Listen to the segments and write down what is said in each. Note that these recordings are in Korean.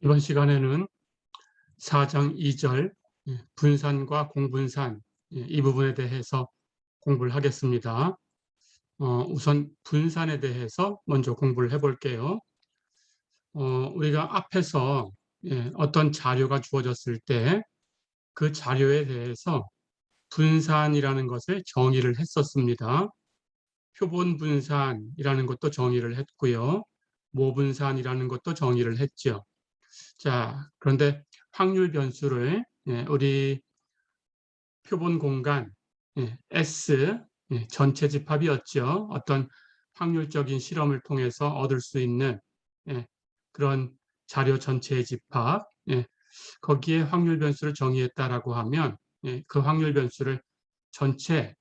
이번 시간에는 4장 2절 분산과 공분산 이 부분에 대해서 공부를 하겠습니다. 우선 분산에 대해서 먼저 공부를 해볼게요. 우리가 앞에서 어떤 자료가 주어졌을 때 그 자료에 대해서 분산이라는 것을 정의를 했었습니다. 표본 분산이라는 것도 정의를 했고요. 모분산이라는 것도 정의를 했죠. 자, 그런데 확률 변수를 우리 표본 공간 S 전체 집합이었죠. 어떤 확률적인 실험을 통해서 얻을 수 있는 그런 자료 전체의 집합, 거기에 확률 변수를 정의했다라고 하면 그 확률 변수를 전체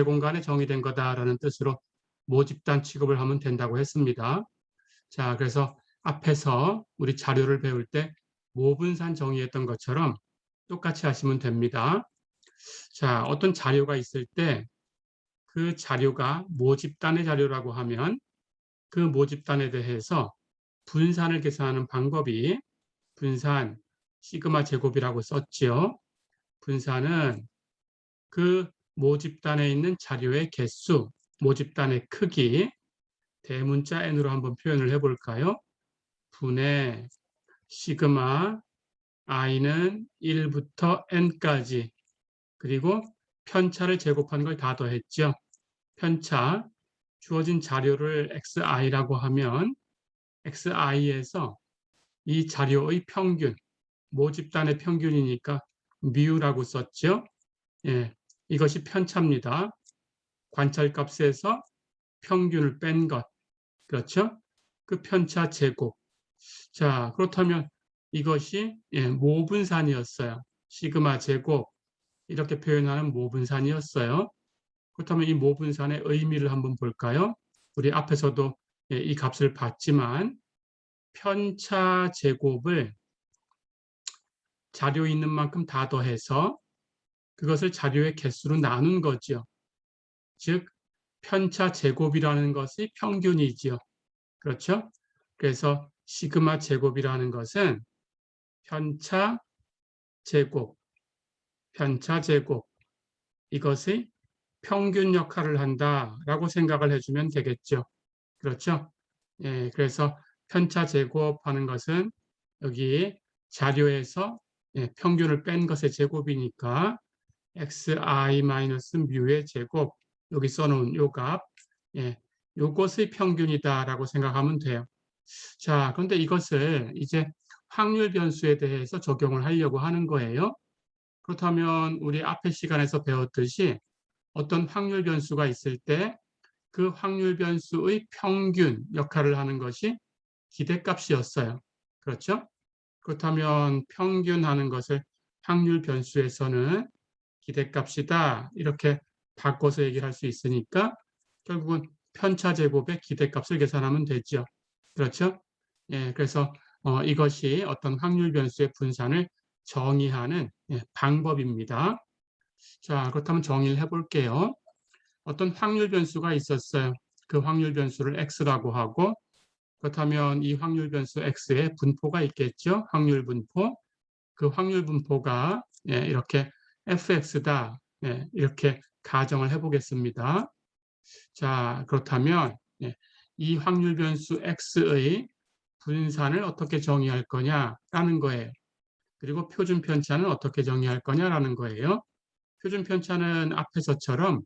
공간에 정의된 거다라는 뜻으로 모집단 취급을 하면 된다고 했습니다. 자, 그래서 앞에서 우리 자료를 배울 때 모분산 정의했던 것처럼 똑같이 하시면 됩니다. 자, 어떤 자료가 있을 때 그 자료가 모집단의 자료라고 하면 그 모집단에 대해서 분산을 계산하는 방법이 분산 시그마 제곱이라고 썼지요. 분산은 그 모집단에 있는 자료의 개수, 모집단의 크기, 대문자 n으로 한번 표현을 해볼까요? 분의 시그마 i는 1부터 n까지 그리고 편차를 제곱한 걸 다 더했죠. 편차, 주어진 자료를 xi라고 하면 xi에서 이 자료의 평균, 모집단의 평균이니까 μ라고 썼죠. 이것이 편차입니다. 관찰값에서 평균을 뺀 것, 그렇죠? 그 편차 제곱. 자, 그렇다면 이것이 모분산이었어요. 시그마 제곱 이렇게 표현하는 모분산이었어요. 그렇다면 이 모분산의 의미를 한번 볼까요? 우리 앞에서도 이 값을 봤지만 편차 제곱을 자료 있는 만큼 다 더해서 그것을 자료의 개수로 나눈 거죠. 즉 편차 제곱이라는 것이 평균이지요. 그렇죠? 그래서 시그마 제곱이라는 것은 편차 제곱, 편차 제곱 이것이 평균 역할을 한다라고 생각을 해주면 되겠죠. 그렇죠? 그래서 편차 제곱하는 것은 여기 자료에서 평균을 뺀 것의 제곱이니까 xi-μ의 제곱 여기 써놓은 요 값, 요것의 평균이다라고 생각하면 돼요. 자, 그런데 이것을 이제 확률 변수에 대해서 적용을 하려고 하는 거예요. 그렇다면 우리 앞에 시간에서 배웠듯이 어떤 확률 변수가 있을 때 그 확률 변수의 평균 역할을 하는 것이 기대값이었어요. 그렇죠? 그렇다면 평균하는 것을 확률 변수에서는 기대값이다 이렇게 바꿔서 얘기를 할 수 있으니까 결국은 편차 제곱의 기대값을 계산하면 되죠. 그렇죠? 그래서 이것이 어떤 확률 변수의 분산을 정의하는 방법입니다. 자, 그렇다면 정의를 해볼게요. 어떤 확률 변수가 있었어요. 그 확률 변수를 x라고 하고 그렇다면 이 확률 변수 x에 분포가 있겠죠. 확률 분포. 그 확률 분포가 이렇게 fx다. 이렇게 가정을 해보겠습니다. 자, 그렇다면 이 확률 변수 x의 분산을 어떻게 정의할 거냐라는 거예요. 그리고 표준 편차는 어떻게 정의할 거냐라는 거예요. 표준 편차는 앞에서처럼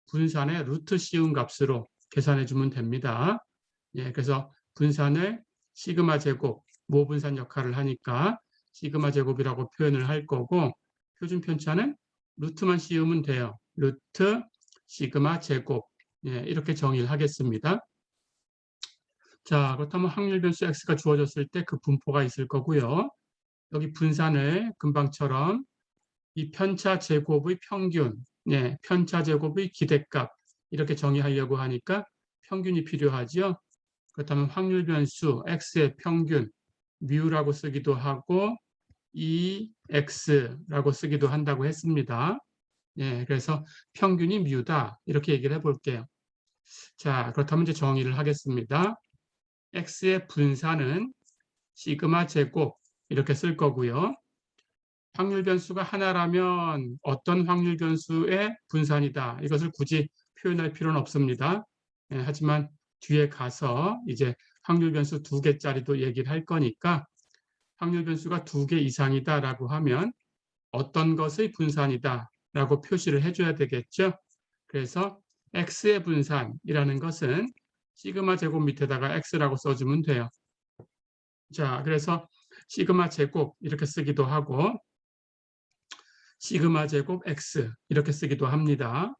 분산의 루트 씌운 값으로 계산해 주면 됩니다. 그래서 분산을 시그마 제곱, 모분산 역할을 하니까 시그마 제곱이라고 표현을 할 거고 표준 편차는 루트만 씌우면 돼요. 루트 시그마 제곱 이렇게 정의를 하겠습니다. 자, 그렇다면 확률 변수 x가 주어졌을 때 그 분포가 있을 거고요. 여기 분산을 금방처럼 이 편차 제곱의 평균, 편차 제곱의 기대값 이렇게 정의하려고 하니까 평균이 필요하죠. 그렇다면 확률 변수 x의 평균 μ라고 쓰기도 하고 EX라고 쓰기도 한다고 했습니다. 그래서 평균이 μ다 이렇게 얘기를 해볼게요. 자, 그렇다면 이제 정의를 하겠습니다. x의 분산은 시그마 제곱 이렇게 쓸 거고요. 확률 변수가 하나라면 어떤 확률 변수의 분산이다. 이것을 굳이 표현할 필요는 없습니다. 하지만 뒤에 가서 이제 확률 변수 2개짜리도 얘기를 할 거니까 확률 변수가 2개 이상이다라고 하면 어떤 것의 분산이다라고 표시를 해줘야 되겠죠. 그래서 x의 분산이라는 것은 시그마 제곱 밑에다가 x라고 써주면 돼요. 자, 그래서 시그마 제곱 이렇게 쓰기도 하고 시그마 제곱 x 이렇게 쓰기도 합니다.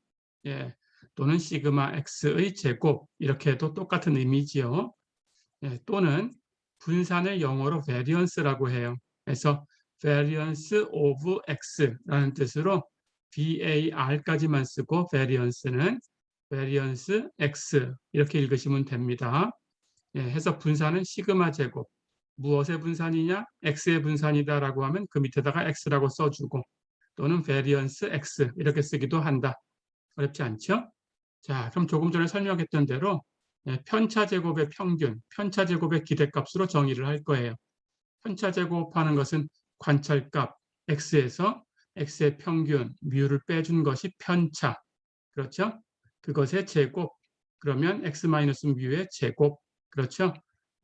예, 또는 시그마 x의 제곱 이렇게 해도 똑같은 의미지요. 예, 또는 분산을 영어로 variance라고 해요. 그래서 variance of x라는 뜻으로 var까지만 쓰고 variance는 variance x 이렇게 읽으시면 됩니다. 예, 해서 분산은 시그마 제곱. 무엇의 분산이냐? x의 분산이다라고 하면 그 밑에다가 x라고 써주고 또는 variance x 이렇게 쓰기도 한다. 어렵지 않죠? 자, 그럼 조금 전에 설명했던 대로 편차 제곱의 평균, 편차 제곱의 기대값으로 정의를 할 거예요. 편차 제곱하는 것은 관찰값 x에서 x의 평균, 뮤를 빼준 것이 편차. 그렇죠? 그것의 제곱. 그러면 x-뮤의 제곱. 그렇죠?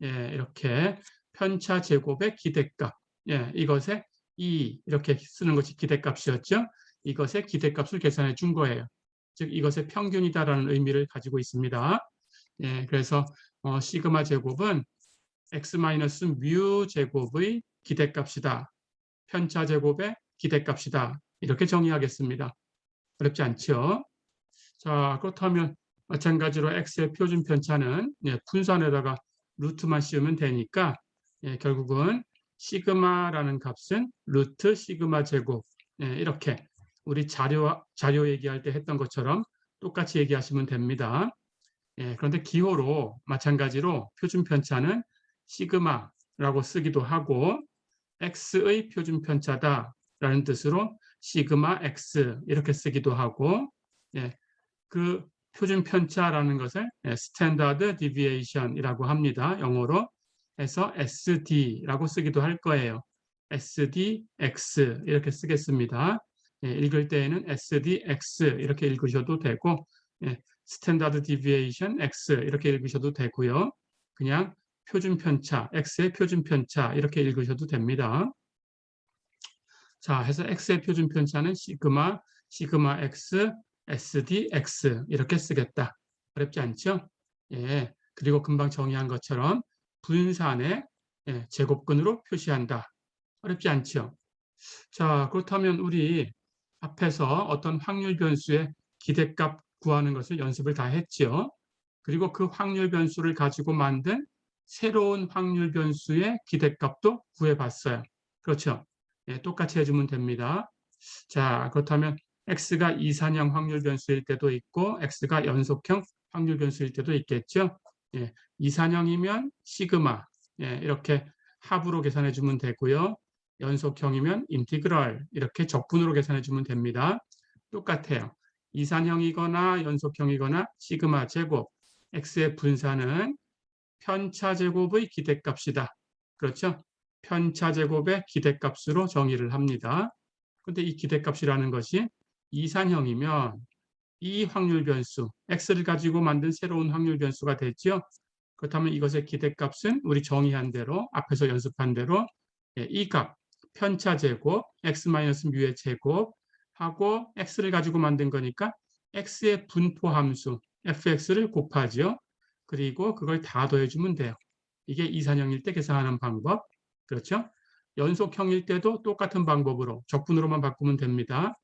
예, 이렇게 편차 제곱의 기대값. 예, 이것의 이렇게 쓰는 것이 기대값이었죠. 이것의 기대값을 계산해 준 거예요. 즉 이것의 평균이다라는 의미를 가지고 있습니다. 예, 그래서 시그마 제곱은 x-뮤 제곱의 기대값이다. 편차 제곱의 기대값이다. 이렇게 정의하겠습니다. 어렵지 않죠? 자, 그렇다면 마찬가지로 x의 표준 편차는 분산에다가 루트만 씌우면 되니까 결국은 시그마라는 값은 루트 시그마 제곱 이렇게 우리 자료 얘기할 때 했던 것처럼 똑같이 얘기하시면 됩니다. 그런데 기호로 마찬가지로 표준 편차는 시그마라고 쓰기도 하고 x의 표준 편차다라는 뜻으로 시그마 x 이렇게 쓰기도 하고 그 표준 편차라는 것을 스탠다드 디비에이션이라고 합니다. 영어로 해서 SD라고 쓰기도 할 거예요. SDX 이렇게 쓰겠습니다. 읽을 때에는 SDX 이렇게 읽으셔도 되고 스탠다드 디비에이션 X 이렇게 읽으셔도 되고요. 그냥 표준 편차, X의 표준 편차 이렇게 읽으셔도 됩니다. 자, 해서 X의 표준 편차는 시그마, 시그마 X, SDX 이렇게 쓰겠다. 어렵지 않죠? 예. 그리고 금방 정의한 것처럼 분산의 제곱근으로 표시한다. 어렵지 않죠? 자, 그렇다면 우리 앞에서 어떤 확률 변수의 기대값 구하는 것을 연습을 다 했죠. 그리고 그 확률 변수를 가지고 만든 새로운 확률 변수의 기대값도 구해봤어요. 그렇죠? 똑같이 해주면 됩니다. 자, 그렇다면 x가 이산형 확률 변수일 때도 있고 x가 연속형 확률 변수일 때도 있겠죠. 이산형이면 시그마 이렇게 합으로 계산해 주면 되고요. 연속형이면 인티그럴 이렇게 적분으로 계산해 주면 됩니다. 똑같아요. 이산형이거나 연속형이거나 시그마 제곱 x의 분산은 편차 제곱의 기대값이다. 그렇죠? 편차 제곱의 기대값으로 정의를 합니다. 근데 이 기대값이라는 것이 이산형이면 이 확률 변수, x를 가지고 만든 새로운 확률 변수가 됐죠. 그렇다면 이것의 기대값은 우리 정의한 대로 앞에서 연습한 대로 이 값, 편차 제곱, x-뮤의 제곱 하고 x를 가지고 만든 거니까 x의 분포 함수 fx를 곱하죠. 그리고 그걸 다 더해주면 돼요. 이게 이산형일 때 계산하는 방법. 그렇죠? 연속형일 때도 똑같은 방법으로 적분으로만 바꾸면 됩니다.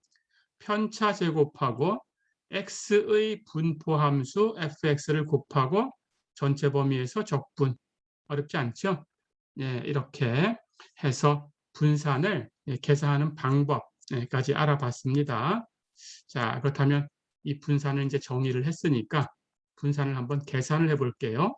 편차 제곱하고 x의 분포 함수 fx를 곱하고 전체 범위에서 적분. 어렵지 않죠? 이렇게 해서 분산을 계산하는 방법까지 알아봤습니다. 자, 그렇다면 이 분산을 이제 정의를 했으니까 분산을 한번 계산을 해볼게요.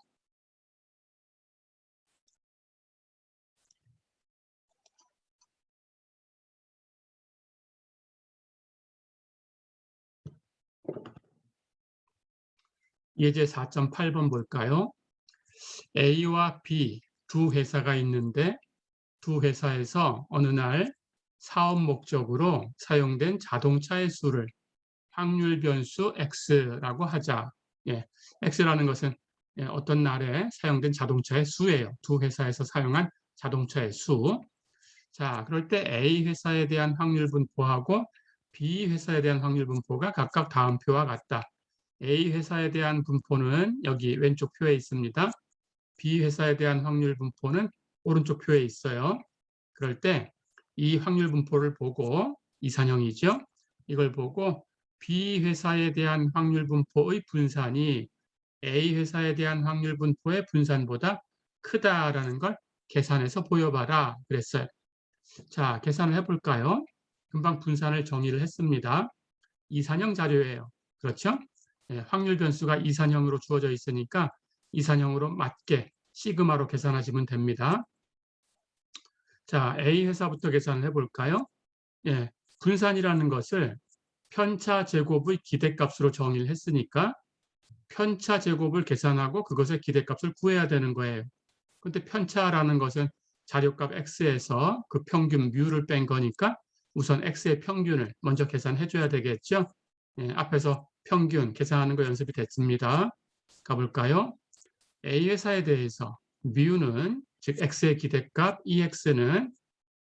예제 4.8번 볼까요? A와 B 두 회사가 있는데 두 회사에서 어느 날 사업 목적으로 사용된 자동차의 수를 확률 변수 x라고 하자. 예, x라는 것은 어떤 날에 사용된 자동차의 수예요. 두 회사에서 사용한 자동차의 수. 자, 그럴 때 A 회사에 대한 확률 분포하고 B 회사에 대한 확률 분포가 각각 다음 표와 같다. A 회사에 대한 분포는 여기 왼쪽 표에 있습니다. B 회사에 대한 확률 분포는 오른쪽 표에 있어요. 그럴 때 이 확률 분포를 보고 이산형이죠. 이걸 보고 B 회사에 대한 확률 분포의 분산이 A 회사에 대한 확률 분포의 분산보다 크다라는 걸 계산해서 보여봐라 그랬어요. 자, 계산을 해볼까요? 금방 분산을 정의를 했습니다. 이산형 자료예요. 그렇죠? 예, 확률 변수가 이산형으로 주어져 있으니까 이산형으로 맞게 시그마로 계산하시면 됩니다. 자, A 회사부터 계산을 해볼까요? 예, 분산이라는 것을 편차 제곱의 기대값으로 정의를 했으니까 편차 제곱을 계산하고 그것의 기대값을 구해야 되는 거예요. 근데 편차라는 것은 자료값 x에서 그 평균 뮤를 뺀 거니까 우선 x의 평균을 먼저 계산해 줘야 되겠죠. 예, 앞에서 평균 계산하는 거 연습이 됐습니다. 가볼까요? A 회사에 대해서 뮤는 즉 x의 기대값 ex는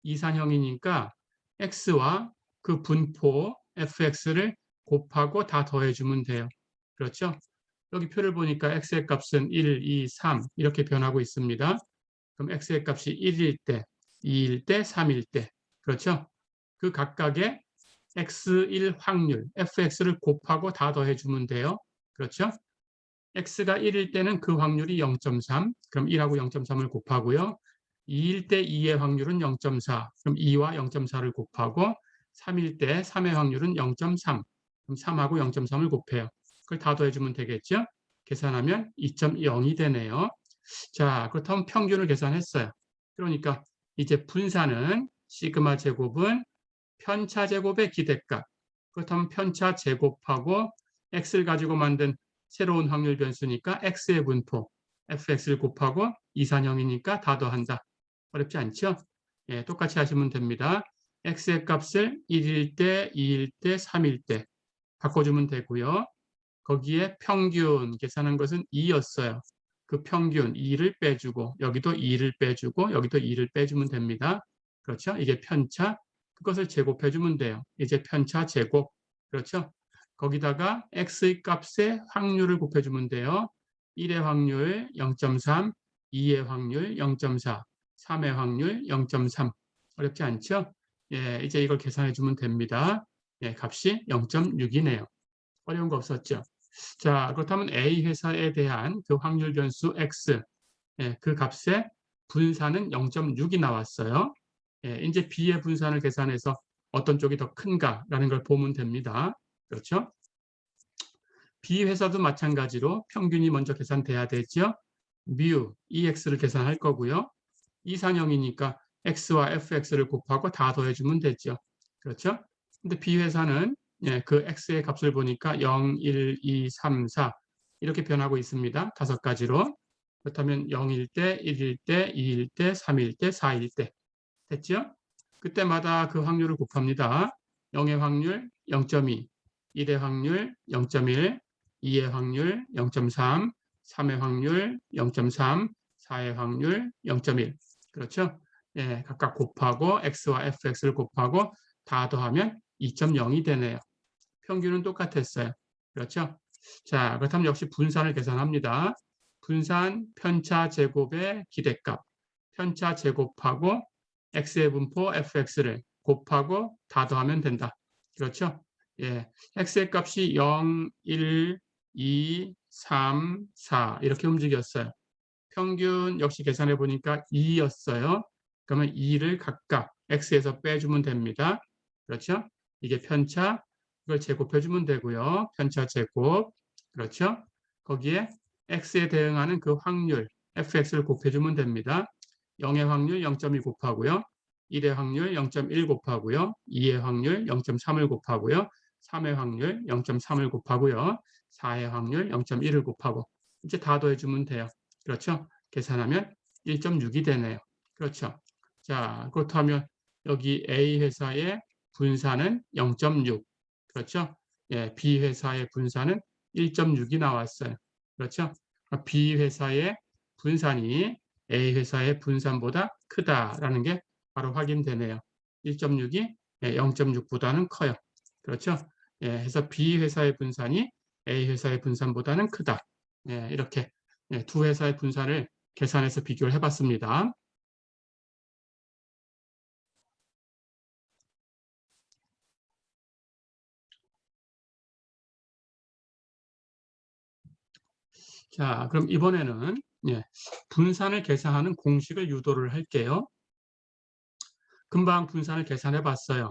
이산형이니까 x와 그 분포 fx를 곱하고 다 더해주면 돼요. 그렇죠? 여기 표를 보니까 x의 값은 1, 2, 3 이렇게 변하고 있습니다. 그럼 x의 값이 1일 때, 2일 때, 3일 때. 그렇죠? 그 각각의 x1 확률, fx를 곱하고 다 더해주면 돼요. 그렇죠? x가 1일 때는 그 확률이 0.3, 그럼 1하고 0.3을 곱하고요. 2일 때 2의 확률은 0.4, 그럼 2와 0.4를 곱하고 3일 때 3의 확률은 0.3, 그럼 3하고 0.3을 곱해요. 그걸 다 더해주면 되겠죠? 계산하면 2.0이 되네요. 자, 그렇다면 평균을 계산했어요. 그러니까 이제 분산은 시그마 제곱은 편차 제곱의 기대값. 그렇다면 편차 제곱하고 x를 가지고 만든 새로운 확률 변수니까 x의 분포, fx를 곱하고 이산형이니까 다 더한다. 어렵지 않죠? 예, 똑같이 하시면 됩니다. x의 값을 1일 때, 2일 때, 3일 때 바꿔주면 되고요. 거기에 평균 계산한 것은 2였어요. 그 평균 2를 빼주고 여기도 2를 빼주고 여기도 2를 빼주면 됩니다. 그렇죠? 이게 편차. 그것을 제곱해주면 돼요. 이제 편차 제곱. 그렇죠? 거기다가 x의 값의 확률을 곱해주면 돼요. 1의 확률 0.3, 2의 확률 0.4, 3의 확률 0.3. 어렵지 않죠? 예, 이제 이걸 계산해주면 됩니다. 예, 값이 0.6이네요. 어려운 거 없었죠? 자, 그렇다면 A 회사에 대한 그 확률 변수 X, 예, 그 값의 분산은 0.6이 나왔어요. 예, 이제 B의 분산을 계산해서 어떤 쪽이 더 큰가라는 걸 보면 됩니다. 그렇죠? B 회사도 마찬가지로 평균이 먼저 계산돼야 되죠. 뮤, EX를 계산할 거고요. 이산형이니까 X와 FX를 곱하고 다 더해주면 되죠. 그렇죠? 근데 B 회사는 예, 그 X의 값을 보니까 0, 1, 2, 3, 4 이렇게 변하고 있습니다. 5가지로. 그렇다면 0일 때, 1일 때, 2일 때, 3일 때, 4일 때. 됐죠? 그때마다 그 확률을 곱합니다. 0의 확률 0.2, 1의 확률 0.1, 2의 확률 0.3, 3의 확률 0.3, 4의 확률 0.1. 그렇죠? 예, 각각 곱하고 x와 fx를 곱하고 다 더하면 2.0이 되네요. 평균은 똑같았어요. 그렇죠? 자, 그렇다면 역시 분산을 계산합니다. 분산 편차 제곱의 기대값. 편차 제곱하고 x의 분포 fx를 곱하고 다 더하면 된다. 그렇죠? 예, x의 값이 0, 1, 2, 3, 4 이렇게 움직였어요. 평균 역시 계산해 보니까 2였어요. 그러면 2를 각각 x에서 빼주면 됩니다. 그렇죠? 이게 편차, 이걸 제곱해 주면 되고요. 편차 제곱, 그렇죠? 거기에 x에 대응하는 그 확률, fx를 곱해주면 됩니다. 0의 확률 0.2 곱하고요. 1의 확률 0.1 곱하고요. 2의 확률 0.3을 곱하고요. 3의 확률 0.3을 곱하고요. 4의 확률 0.1을 곱하고 이제 다 더해주면 돼요. 그렇죠? 계산하면 1.6이 되네요. 그렇죠? 자, 그렇다면 여기 A 회사의 분산은 0.6. 그렇죠? 예, B 회사의 분산은 1.6이 나왔어요. 그렇죠? B 회사의 분산이 A 회사의 분산보다 크다라는 게 바로 확인되네요. 1.6이 0.6보다는 커요. 그렇죠? 예, 해서 B 회사의 분산이 A 회사의 분산보다는 크다. 예, 이렇게 두 회사의 분산을 계산해서 비교를 해봤습니다. 자, 그럼 이번에는 분산을 계산하는 공식을 유도를 할게요. 금방 분산을 계산해 봤어요.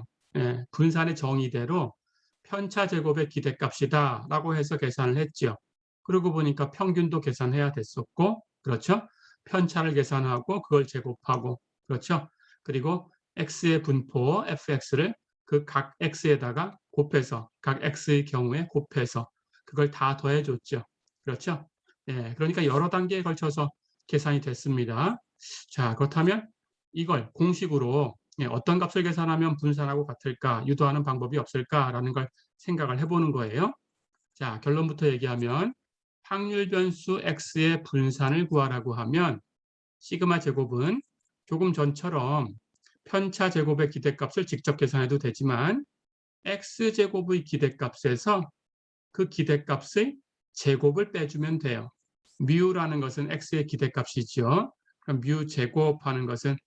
분산의 정의대로 편차 제곱의 기대값이다 라고 해서 계산을 했죠. 그러고 보니까 평균도 계산해야 됐었고, 그렇죠? 편차를 계산하고 그걸 제곱하고, 그렇죠? 그리고 x의 분포 fx를 그 각 x에다가 곱해서, 각 x의 경우에 곱해서 그걸 다 더해줬죠. 그렇죠? 그러니까 여러 단계에 걸쳐서 계산이 됐습니다. 자, 그렇다면 이걸 공식으로 어떤 값을 계산하면 분산하고 같을까, 유도하는 방법이 없을까라는 걸 생각을 해보는 거예요. 자, 결론부터 얘기하면 확률 변수 x의 분산을 구하라고 하면 시그마 제곱은 조금 전처럼 편차 제곱의 기대값을 직접 계산해도 되지만 x제곱의 기대값에서 그 기대값의 제곱을 빼주면 돼요. 뮤라는 것은 x의 기대값이죠. 그럼 뮤 제곱하는 것은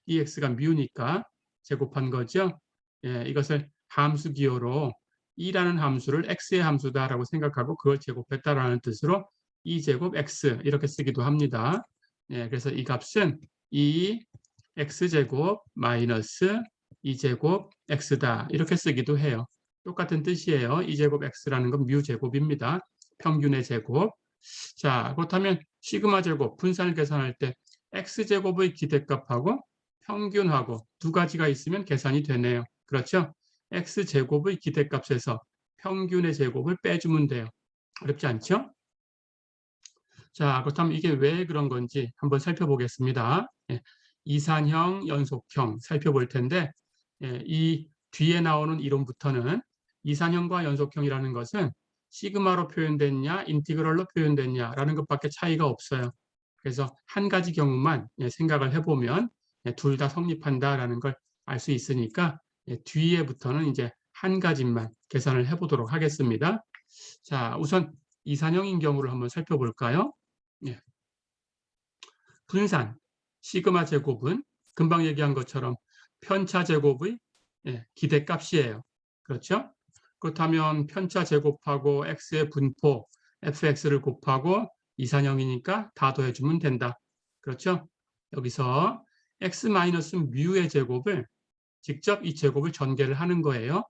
ex가 뮤니까 제곱한 거죠. 이것을 함수 기호로 e라는 함수를 x의 함수다라고 생각하고 그걸 제곱했다라는 뜻으로 e 제곱 x 이렇게 쓰기도 합니다. 그래서 이 값은 x 제곱 마이너스 2제곱 x다 이렇게 쓰기도 해요. 똑같은 뜻이에요. 2제곱 x라는 건 뮤 제곱입니다. 평균의 제곱. 자, 그렇다면 시그마 제곱 분산을 계산할 때 x제곱의 기대값하고 평균하고 두 가지가 있으면 계산이 되네요. 그렇죠? x제곱의 기대값에서 평균의 제곱을 빼주면 돼요. 어렵지 않죠? 자, 그렇다면 이게 왜 그런 건지 한번 살펴보겠습니다. 이산형, 연속형 살펴볼 텐데 이 뒤에 나오는 이론부터는 이산형과 연속형이라는 것은 시그마로 표현됐냐, 인티그럴로 표현됐냐라는 것밖에 차이가 없어요. 그래서 한 가지 경우만 생각을 해보면 둘 다 성립한다라는 걸 알 수 있으니까 뒤에부터는 이제 한 가지만 계산을 해보도록 하겠습니다. 자, 우선 이산형인 경우를 한번 살펴볼까요? 분산, 시그마 제곱은 금방 얘기한 것처럼 편차 제곱의 기대값이에요. 그렇죠? 그렇다면 편차 제곱하고 x의 분포 fx를 곱하고 이산형이니까 다 더해주면 된다. 그렇죠? 여기서 x-뮤의 제곱을 직접 이 제곱을 전개를 하는 거예요.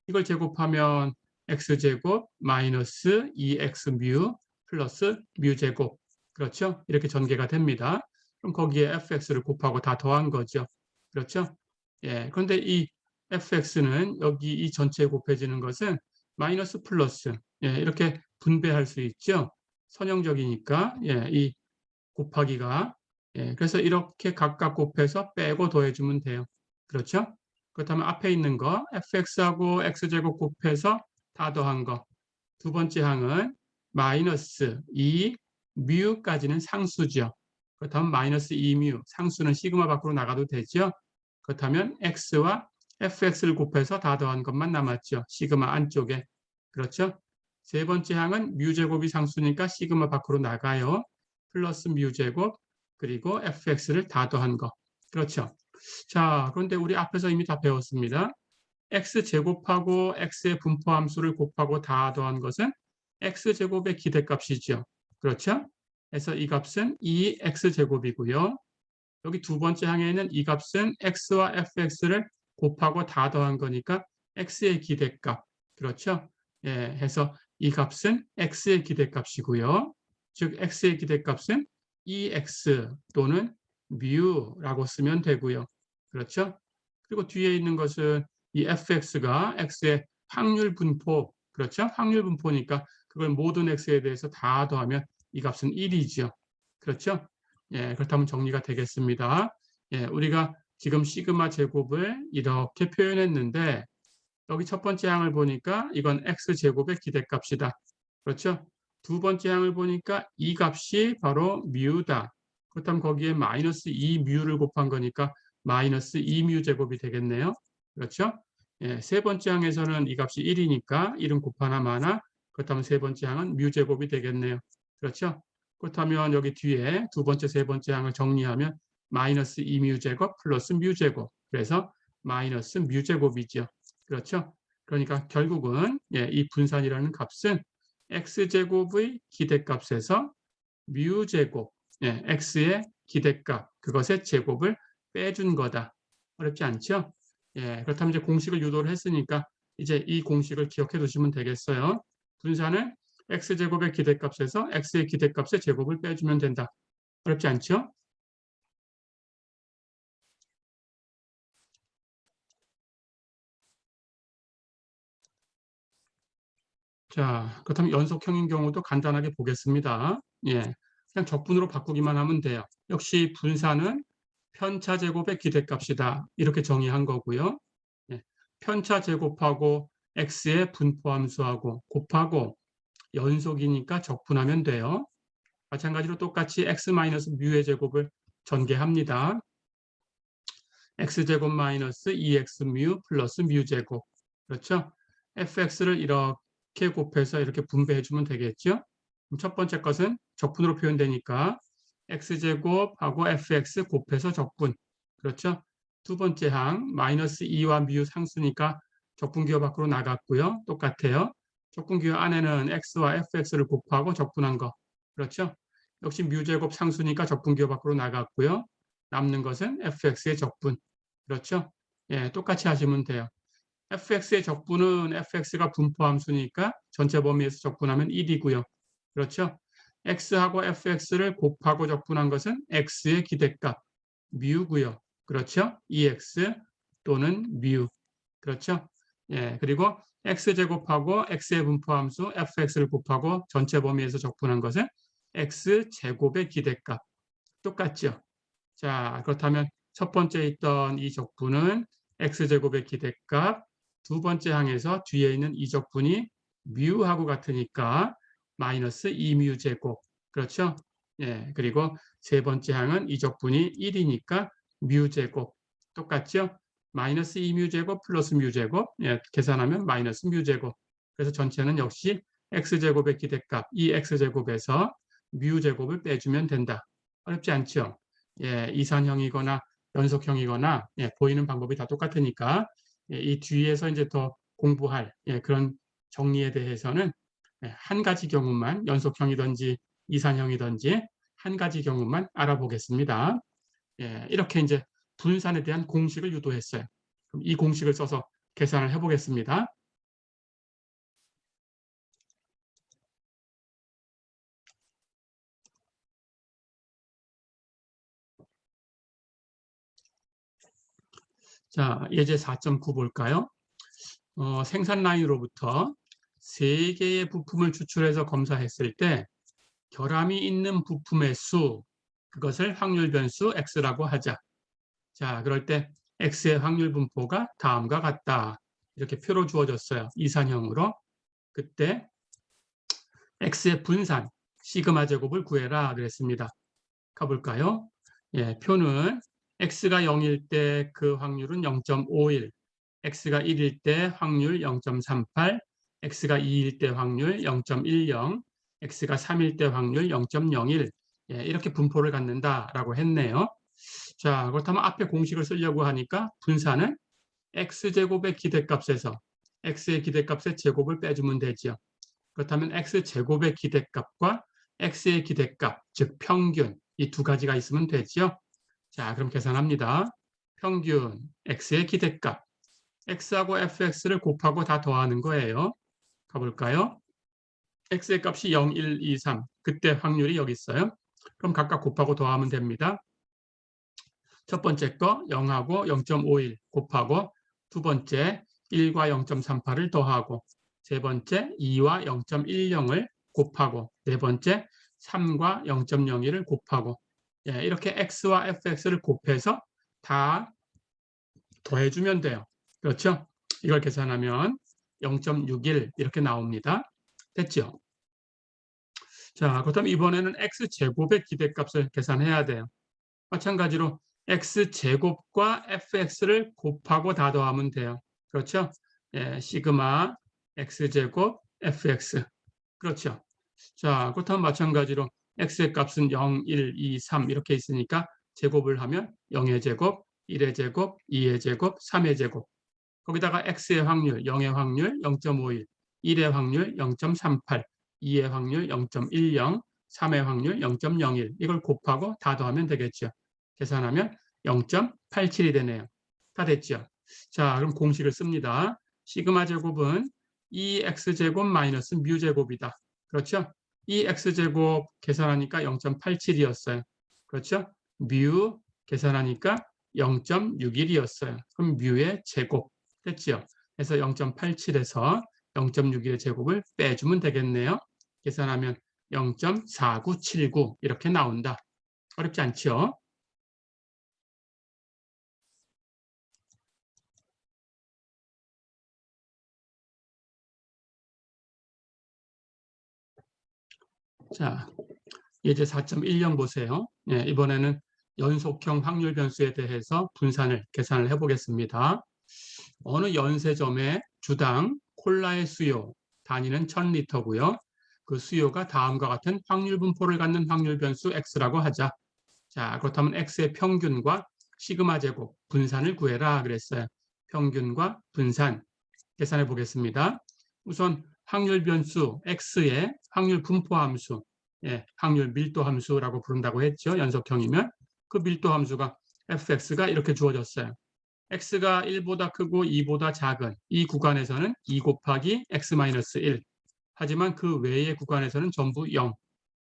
이걸 제곱하면 x제곱 마이너스 2x뮤 플러스 뮤제곱. 그렇죠? 이렇게 전개가 됩니다. 그럼 거기에 fx를 곱하고 다 더한 거죠. 그렇죠? 그런데 이 fx는 여기 이 전체에 곱해지는 것은 마이너스 플러스 이렇게 분배할 수 있죠. 선형적이니까 이 곱하기가 그래서 이렇게 각각 곱해서 빼고 더해주면 돼요. 그렇죠? 그렇다면 앞에 있는 거 fx하고 x제곱 곱해서 다 더한 거. 두 번째 항은 마이너스 2뮤까지는 상수죠. 그렇다면 마이너스 2뮤, 상수는 시그마 밖으로 나가도 되죠. 그렇다면 x와 fx를 곱해서 다 더한 것만 남았죠. 시그마 안쪽에. 그렇죠? 세 번째 항은 뮤제곱이 상수니까 시그마 밖으로 나가요. 플러스 뮤제곱 그리고 fx를 다 더한 거. 그렇죠? 자, 그런데 우리 앞에서 이미 다 배웠습니다. x제곱하고 x의 분포함수를 곱하고 다 더한 것은 x제곱의 기대값이죠. 그렇죠? 그래서 이 값은 2x제곱이고요. 여기 두 번째 항에는 이 값은 x와 fx를 곱하고 다 더한 거니까 x의 기대값. 그렇죠? 해서 이 값은 x의 기대값이고요. 즉 x의 기대값은 2x 또는 뮤라고 쓰면 되고요. 그렇죠? 그리고 뒤에 있는 것은 이 fx가 x의 확률 분포, 그렇죠? 확률 분포니까 그걸 모든 x에 대해서 다 더하면 이 값은 1이죠. 그렇죠? 예, 그렇다면 정리가 되겠습니다. 예, 우리가 지금 시그마 제곱을 이렇게 표현했는데 여기 첫 번째 항을 보니까 이건 x제곱의 기대값이다. 그렇죠? 두 번째 항을 보니까 이 값이 바로 뮤다. 그렇다면 거기에 마이너스 2뮤를 곱한 거니까 마이너스 2뮤 제곱이 되겠네요. 그렇죠? 예, 세 번째 항에서는 이 값이 1이니까 1은 곱하나 마나. 그렇다면 세 번째 항은 뮤 제곱이 되겠네요. 그렇죠? 그렇다면 여기 뒤에 두 번째, 세 번째 항을 정리하면 마이너스 2뮤 제곱 플러스 뮤 제곱. 그래서 마이너스 뮤 제곱이죠. 그렇죠? 그러니까 결국은 예, 이 분산이라는 값은 x제곱의 기대값에서 뮤제곱, 예, x의 기대값, 그것의 제곱을 빼준 거다. 어렵지 않죠? 예, 그렇다면 이제 공식을 유도를 했으니까 이제 이 공식을 기억해 두시면 되겠어요. 분산은 x제곱의 기대값에서 x의 기대값의 제곱을 빼주면 된다. 어렵지 않죠? 자, 그렇다면 연속형인 경우도 간단하게 보겠습니다. 예, 그냥 적분으로 바꾸기만 하면 돼요. 역시 분산은 편차 제곱의 기대값이다. 이렇게 정의한 거고요. 예, 편차 제곱하고 x의 분포함수하고 곱하고 연속이니까 적분하면 돼요. 마찬가지로 똑같이 x-뮤의 제곱을 전개합니다. x제곱 마이너스 2x뮤 플러스 뮤제곱. 그렇죠? fx를 이렇게 곱해서 이렇게 분배해주면 되겠죠? 그럼 첫 번째 것은 적분으로 표현되니까 x제곱하고 fx 곱해서 적분. 그렇죠? 두 번째 항 마이너스 2와 뮤 상수니까 적분기호 밖으로 나갔고요. 똑같아요. 적분기호 안에는 x와 fx를 곱하고 적분한 거. 그렇죠? 역시 뮤제곱 상수니까 적분기호 밖으로 나갔고요. 남는 것은 fx의 적분. 그렇죠? 예, 똑같이 하시면 돼요. fx의 적분은 fx가 분포함수니까 전체 범위에서 적분하면 1이고요. 그렇죠? x하고 fx를 곱하고 적분한 것은 x의 기대값, 뮤고요. 그렇죠? 2x 또는 뮤. 그렇죠? 예, 그리고 x제곱하고 x의 분포함수 fx를 곱하고 전체 범위에서 적분한 것은 x제곱의 기대값. 똑같죠? 자, 그렇다면 첫 번째 있던 이 적분은 x제곱의 기대값, 두 번째 항에서 뒤에 있는 이 적분이 뮤하고 같으니까 마이너스 2뮤 제곱. 그렇죠? 예, 그리고 세 번째 항은 이 적분이 1이니까 뮤 제곱. 똑같죠? 마이너스 2뮤 제곱 플러스 뮤 제곱. 예, 계산하면 마이너스 뮤 제곱. 그래서 전체는 역시 x제곱의 기대값, 이 x제곱에서 뮤 제곱을 빼주면 된다. 어렵지 않죠? 예, 이산형이거나 연속형이거나 예, 보이는 방법이 다 똑같으니까 예, 이 뒤에서 이제 더 공부할 예, 그런 정리에 대해서는 예, 한 가지 경우만 연속형이든지 이산형이든지 한 가지 경우만 알아보겠습니다. 예, 이렇게 이제 분산에 대한 공식을 유도했어요. 그럼 이 공식을 써서 계산을 해보겠습니다. 자, 예제 4.9 볼까요? 생산 라인으로부터 3개의 부품을 추출해서 검사했을 때 결함이 있는 부품의 수, 그것을 확률 변수 x라고 하자. 자, 그럴 때 x의 확률 분포가 다음과 같다. 이렇게 표로 주어졌어요. 이산형으로. 그때 x의 분산, 시그마 제곱을 구해라 그랬습니다. 가볼까요? 예, 표는 x가 0일 때 그 확률은 0.51, x가 1일 때 확률 0.38, x가 2일 때 확률 0.10, x가 3일 때 확률 0.01 예, 이렇게 분포를 갖는다라고 했네요. 자, 그렇다면 앞에 공식을 쓰려고 하니까 분산은 x제곱의 기대값에서 x의 기대값의 제곱을 빼주면 되죠. 그렇다면 x제곱의 기대값과 x의 기대값, 즉 평균 이 두 가지가 있으면 되죠. 자, 그럼 계산합니다. 평균 x의 기대값 x하고 fx를 곱하고 다 더하는 거예요. 가볼까요? x의 값이 0, 1, 2, 3. 그때 확률이 여기 있어요. 그럼 각각 곱하고 더하면 됩니다. 첫 번째 거 0하고 0.51 곱하고 두 번째 1과 0.38을 더하고 세 번째 2와 0.10을 곱하고 네 번째 3과 0.01을 곱하고 예, 이렇게 x와 fx를 곱해서 다 더해주면 돼요. 그렇죠? 이걸 계산하면 0.61 이렇게 나옵니다. 됐죠? 자, 그렇다면 이번에는 x제곱의 기대값을 계산해야 돼요. 마찬가지로 x제곱과 fx를 곱하고 다 더하면 돼요. 그렇죠? 예, 시그마 x제곱 fx. 그렇죠? 자, 그렇다면 마찬가지로 x의 값은 0, 1, 2, 3 이렇게 있으니까 제곱을 하면 0의 제곱, 1의 제곱, 2의 제곱, 3의 제곱. 거기다가 x의 확률 0의 확률 0.51, 1의 확률 0.38, 2의 확률 0.10, 3의 확률 0.01 이걸 곱하고 다 더하면 되겠죠. 계산하면 0.87이 되네요. 다 됐죠. 자, 그럼 공식을 씁니다. 시그마 제곱은 2x제곱 마이너스 뮤제곱이다. 그렇죠? 2x제곱 계산하니까 0.87이었어요. 그렇죠? 뮤 계산하니까 0.61이었어요. 그럼 뮤의 제곱 됐죠? 그래서 0.87에서 0.61의 제곱을 빼주면 되겠네요. 계산하면 0.4979 이렇게 나온다. 어렵지 않죠? 자, 예제 4.10 보세요. 예, 이번에는 연속형 확률 변수에 대해서 분산을 계산을 해보겠습니다. 어느 연세점의 주당 콜라의 수요 단위는 1000리터고요. 그 수요가 다음과 같은 확률 분포를 갖는 확률 변수 x라고 하자. 자, 그렇다면 x의 평균과 시그마 제곱 분산을 구해라 그랬어요. 평균과 분산 계산해 보겠습니다. 우선 확률 변수 x의 확률 분포 함수, 예, 확률 밀도 함수라고 부른다고 했죠. 연속형이면 그 밀도 함수가 fx가 이렇게 주어졌어요. x가 1보다 크고 2보다 작은 이 구간에서는 2 곱하기 x-1. 하지만 그 외의 구간에서는 전부 0.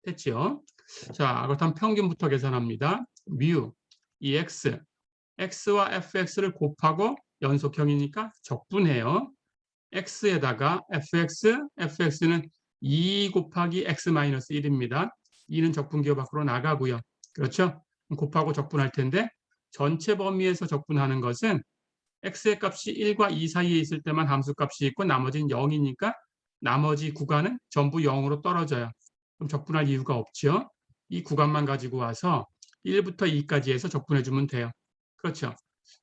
됐죠? 자, 그렇다면 평균부터 계산합니다. 뮤, 이 x, x와 fx를 곱하고 연속형이니까 적분해요. x에다가 fx는 2 곱하기 x-1입니다. 2는 적분기호 밖으로 나가고요. 그렇죠? 곱하고 적분할 텐데 전체 범위에서 적분하는 것은 x의 값이 1과 2 사이에 있을 때만 함수값이 있고 나머지는 0이니까 나머지 구간은 전부 0으로 떨어져요. 그럼 적분할 이유가 없죠. 이 구간만 가지고 와서 1부터 2까지 해서 적분해주면 돼요. 그렇죠.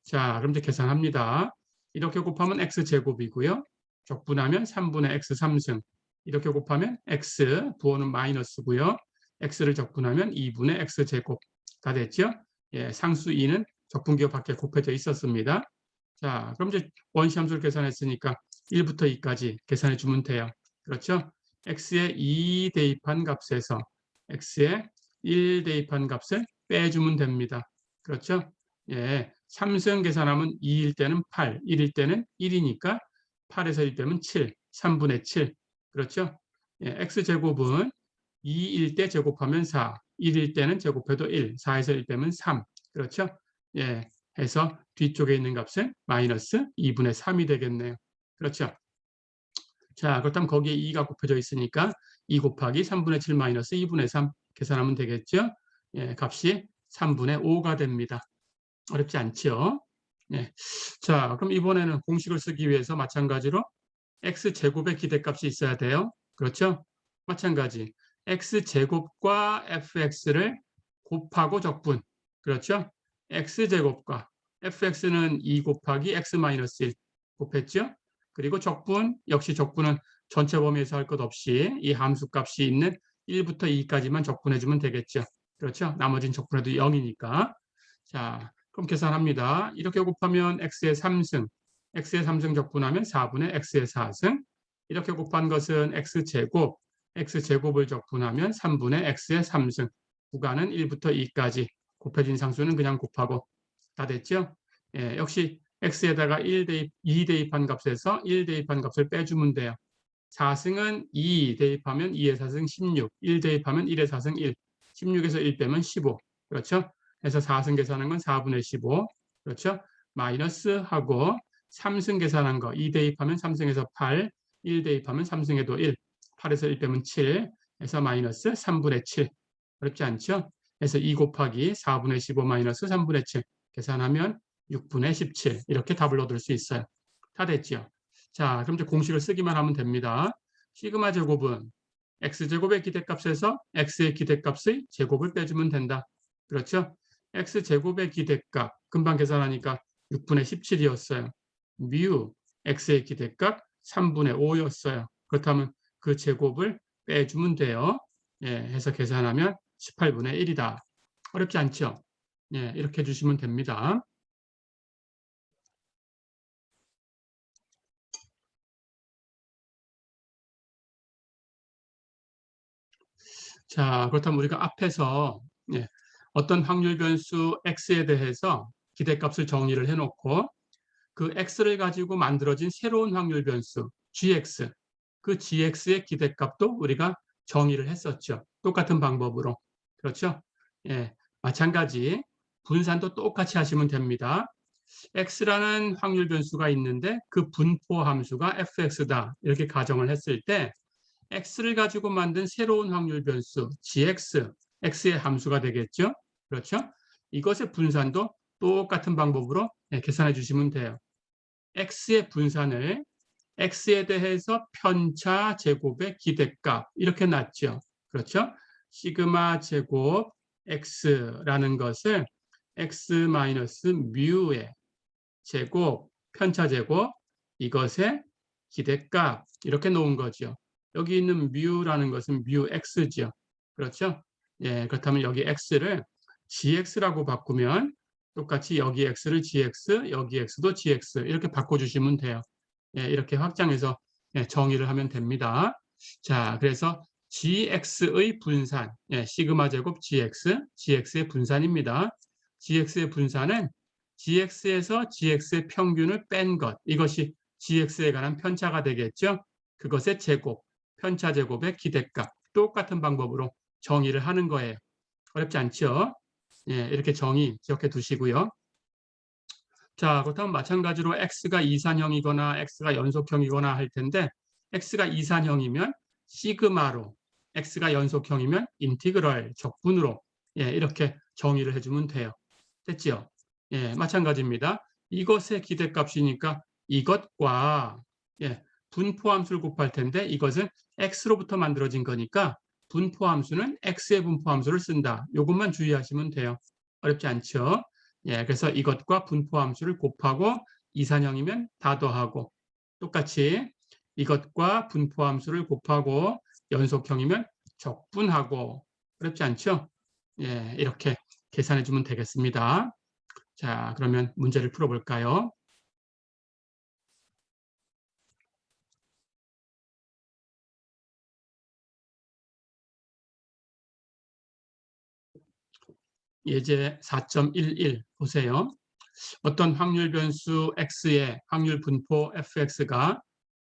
자, 그럼 이제 계산합니다. 이렇게 곱하면 x제곱이고요. 적분하면 3분의 x 3승. 이렇게 곱하면 x, 부호는 마이너스고요. x를 적분하면 2분의 x제곱. 다 됐죠? 예, 상수 2는 적분기호 밖에 곱해져 있었습니다. 자, 그럼 이제 원시 함수를 계산했으니까 1부터 2까지 계산해 주면 돼요. 그렇죠? x의 2 대입한 값에서 x의 1 대입한 값을 빼주면 됩니다. 그렇죠? 예, 3승 계산하면 2일 때는 8, 1일 때는 1이니까 8에서 1 빼면 7, 3분의 7. 그렇죠? 예, x제곱은 2일 때 제곱하면 4, 1일 때는 제곱해도 1, 4에서 1 빼면 3. 그렇죠? 예, 해서 뒤쪽에 있는 값은 마이너스 2분의 3이 되겠네요. 그렇죠? 자, 그렇다면 거기에 2가 곱해져 있으니까 2 곱하기 3분의 7 마이너스 2분의 3 계산하면 되겠죠? 예, 값이 3분의 5가 됩니다. 어렵지 않죠? 예. 자, 그럼 이번에는 공식을 쓰기 위해서 마찬가지로 x제곱의 기대값이 있어야 돼요. 그렇죠? 마찬가지. x제곱과 fx를 곱하고 적분. 그렇죠? x제곱과 fx는 2 곱하기 x-1 곱했죠? 그리고 적분, 역시 적분은 전체 범위에서 할 것 없이 이 함수값이 있는 1부터 2까지만 적분해주면 되겠죠. 그렇죠? 나머지는 적분해도 0이니까. 자, 그럼 계산합니다. 이렇게 곱하면 x의 3승, x의 3승 적분하면 4분의 x의 4승. 이렇게 곱한 것은 x제곱, x제곱을 적분하면 3분의 x의 3승. 구간은 1부터 2까지. 곱해진 상수는 그냥 곱하고 다 됐죠? 예, 역시 x에다가 2 대입한 값에서 1 대입한 값을 빼주면 돼요. 4승은 2 대입하면 2의 4승 16, 1 대입하면 1의 4승 1, 16에서 1 빼면 15. 그렇죠? 그래서 4승 계산한 건 4분의 15. 그렇죠? 마이너스하고 3승 계산한 거 2 대입하면 3승에서 8, 1 대입하면 3승에도 1, 8에서 1 빼면 7, 해서 마이너스 3분의 7. 어렵지 않죠? 그래서 2 곱하기 4분의 15 마이너스 3분의 7 계산하면 6분의 17 이렇게 답을 얻을 수 있어요. 다 됐죠? 자, 그럼 이제 공식을 쓰기만 하면 됩니다. 시그마 제곱은 x제곱의 기대값에서 x의 기대값의 제곱을 빼주면 된다. 그렇죠? x제곱의 기대값 금방 계산하니까 6분의 17이었어요. 뮤 x의 기대값 3분의 5였어요. 그렇다면 그 제곱을 빼주면 돼요. 예, 해서 계산하면 18분의 1이다. 어렵지 않죠? 예, 이렇게 해주시면 됩니다. 자, 그렇다면 우리가 앞에서 예, 어떤 확률 변수 x에 대해서 기대값을 정의를 해놓고 그 x를 가지고 만들어진 새로운 확률 변수 gx, 그 gx의 기대값도 우리가 정의를 했었죠. 똑같은 방법으로. 그렇죠? 예, 마찬가지 분산도 똑같이 하시면 됩니다. x라는 확률 변수가 있는데 그 분포 함수가 fx다. 이렇게 가정을 했을 때 x를 가지고 만든 새로운 확률 변수 gx, x의 함수가 되겠죠. 그렇죠? 이것의 분산도 똑같은 방법으로 계산해 주시면 돼요. x의 분산을 x에 대해서 편차 제곱의 기대값 이렇게 놨죠. 그렇죠? 시그마 제곱 x라는 것을 x 마이너스 뮤의 제곱, 편차 제곱, 이것의 기대값 이렇게 놓은 거죠. 여기 있는 뮤라는 것은 뮤 x죠. 그렇죠? 예, 그렇다면 여기 x를 gx라고 바꾸면 똑같이 여기 x를 gx, 여기 x도 gx 이렇게 바꿔주시면 돼요. 예, 이렇게 확장해서 예, 정의를 하면 됩니다. 자, 그래서 gx의 분산, 예, 시그마 제곱 gx, gx의 분산입니다. gx의 분산은 gx에서 gx의 평균을 뺀 것, 이것이 gx에 관한 편차가 되겠죠. 그것의 제곱, 편차 제곱의 기대값, 똑같은 방법으로 정의를 하는 거예요. 어렵지 않죠? 예, 이렇게 정의 기억해 두시고요. 자, 그렇다면 마찬가지로 x가 이산형이거나 x가 연속형이거나 할 텐데 x가 이산형이면 시그마로, x가 연속형이면 인티그럴, 적분으로 예, 이렇게 정의를 해주면 돼요. 됐죠? 예, 마찬가지입니다. 이것의 기대값이니까 이것과 예, 분포함수를 곱할 텐데 이것은 x로부터 만들어진 거니까 분포함수는 x의 분포함수를 쓴다. 이것만 주의하시면 돼요. 어렵지 않죠? 예, 그래서 이것과 분포함수를 곱하고 이산형이면 다 더하고 똑같이 이것과 분포함수를 곱하고 연속형이면 적분하고 어렵지 않죠? 예, 이렇게 계산해 주면 되겠습니다. 자, 그러면 문제를 풀어볼까요? 예제 4.11 보세요. 어떤 확률 변수 x의 확률 분포 fx가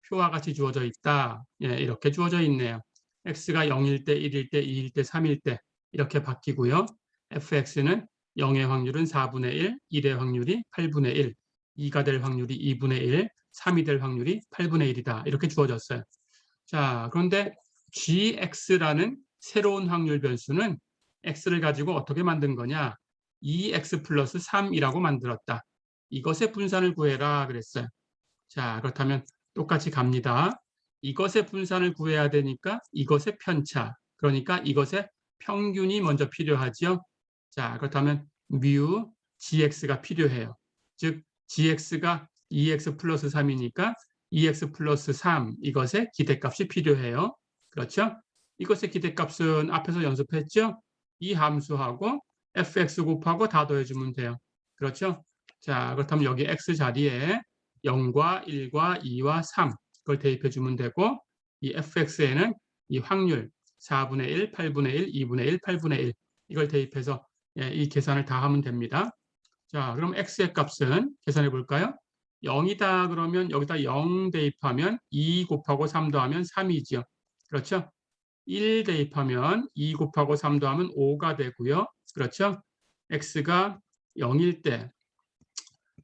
표와 같이 주어져 있다. 예, 이렇게 주어져 있네요. x가 0일 때, 1일 때, 2일 때, 3일 때 이렇게 바뀌고요. fx는 0의 확률은 4분의 1, 1의 확률이 8분의 1, 2가 될 확률이 2분의 1, 3이 될 확률이 8분의 1이다. 이렇게 주어졌어요. 자, 그런데 gx라는 새로운 확률 변수는 x를 가지고 어떻게 만든 거냐? 2x 플러스 3이라고 만들었다. 이것의 분산을 구해라 그랬어요. 자, 그렇다면 똑같이 갑니다. 이것의 분산을 구해야 되니까 이것의 편차, 그러니까 이것의 평균이 먼저 필요하죠. 자, 그렇다면 뮤 gx가 필요해요. 즉 gx가 2x 플러스 3이니까 2x 플러스 3 이것의 기대값이 필요해요. 그렇죠? 이것의 기대값은 앞에서 연습했죠? 이 함수하고 fx 곱하고 다 더해주면 돼요. 그렇죠? 자, 그렇다면 여기 x 자리에 0과 1과 2와 3 그걸 대입해 주면 되고 이 fx에는 이 확률 4분의 1, 8분의 1, 2분의 1, 8분의 1 이걸 대입해서 예, 이 계산을 다 하면 됩니다. 자, 그럼 x의 값은 계산해 볼까요? 0이다 그러면 여기다 0 대입하면 2 곱하고 3 더하면 3이죠. 그렇죠? 1 대입하면 2 곱하고 3 더하면 5가 되고요. 그렇죠? x가 0일 때,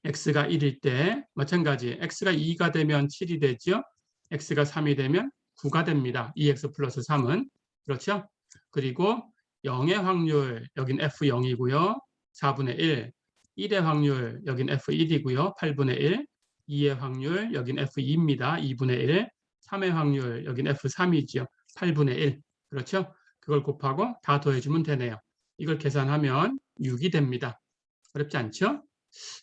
x가 1일 때 마찬가지 x가 2가 되면 7이 되죠. x가 3이 되면 9가 됩니다. 2x 플러스 3은. 그렇죠? 그리고 0의 확률, 여긴 F0이고요. 4분의 1. 1의 확률, 여긴 F1이고요. 8분의 1. 2의 확률, 여긴 F2입니다. 2분의 1. 3의 확률, 여긴 F3이죠. 8분의 1. 그렇죠? 그걸 곱하고 다 더해주면 되네요. 이걸 계산하면 6이 됩니다. 어렵지 않죠?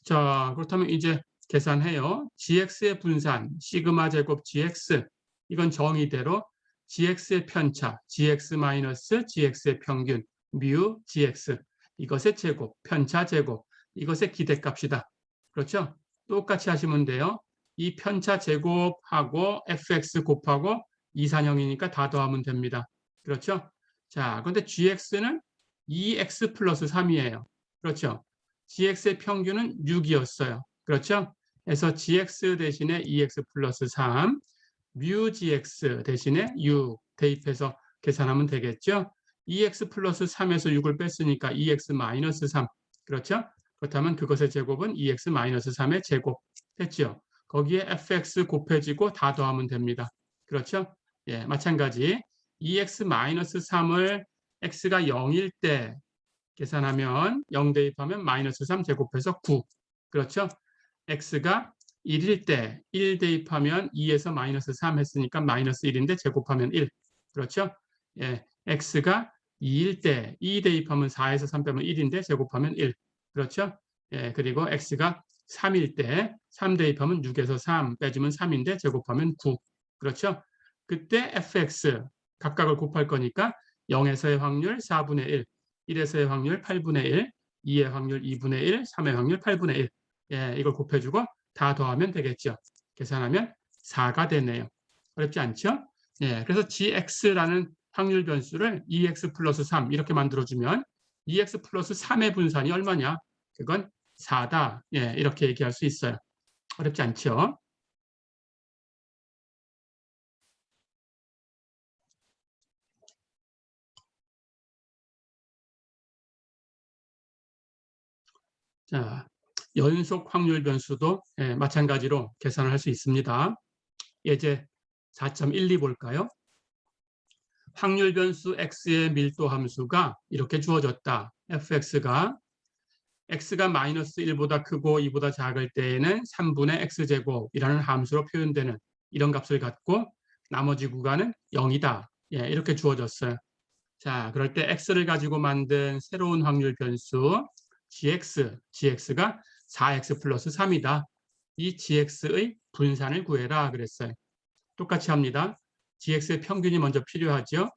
자, 그렇다면 이제 계산해요. gx의 분산, 시그마 제곱 gx. 이건 정의대로 gx의 편차, gx-gx의 평균, mu gx. 이것의 제곱, 편차 제곱. 이것의 기대값이다. 그렇죠? 똑같이 하시면 돼요. 이 편차 제곱하고 fx 곱하고 이산형이니까 다 더하면 됩니다. 그렇죠? 자, 그런데 gx는 2x 플러스 3이에요. 그렇죠? gx의 평균은 6이었어요. 그렇죠? 그래서 gx 대신에 2x 플러스 3, mu gx 대신에 6 대입해서 계산하면 되겠죠? 2x 플러스 3에서 6을 뺐으니까 2x 마이너스 3. 그렇죠? 그렇다면 그것의 제곱은 2x 마이너스 3의 제곱 됐죠? 거기에 fx 곱해지고 다 더하면 됩니다. 그렇죠? 예, 마찬가지 2x 마이너스 3을 x가 0일 때 계산하면 0 대입하면 마이너스 3 제곱해서 9. 그렇죠? x가 1일 때 1 대입하면 2에서 마이너스 3 했으니까 마이너스 1인데 제곱하면 1. 그렇죠? 예, x가 2일 때 2 대입하면 4에서 3 빼면 1인데 제곱하면 1. 그렇죠? 예, 그리고 x가 3일 때 3 대입하면 6에서 3 빼주면 3인데 제곱하면 9. 그렇죠? 그때 fx 각각을 곱할 거니까 0에서의 확률 4분의 1, 1에서의 확률 8분의 1, 2의 확률 2분의 1, 3의 확률 8분의 1. 예, 이걸 곱해주고 다 더하면 되겠죠. 계산하면 4가 되네요. 어렵지 않죠? 예, 그래서 gx라는 확률 변수를 2x 플러스 3 이렇게 만들어주면 2x 플러스 3의 분산이 얼마냐? 그건 4다. 예, 이렇게 얘기할 수 있어요. 어렵지 않죠? 자, 연속 확률 변수도 예, 마찬가지로 계산을 할 수 있습니다. 예제 4.12 볼까요? 확률 변수 x의 밀도 함수가 이렇게 주어졌다. fx가 x가 마이너스 1보다 크고 2보다 작을 때에는 3분의 x제곱이라는 함수로 표현되는 이런 값을 갖고 나머지 구간은 0이다. 예, 이렇게 주어졌어요. 자, 그럴 때 x를 가지고 만든 새로운 확률 변수 gx가 4x 플러스 3이다. 이 gx의 분산을 구해라 그랬어요. 똑같이 합니다. gx의 평균이 먼저 필요하죠.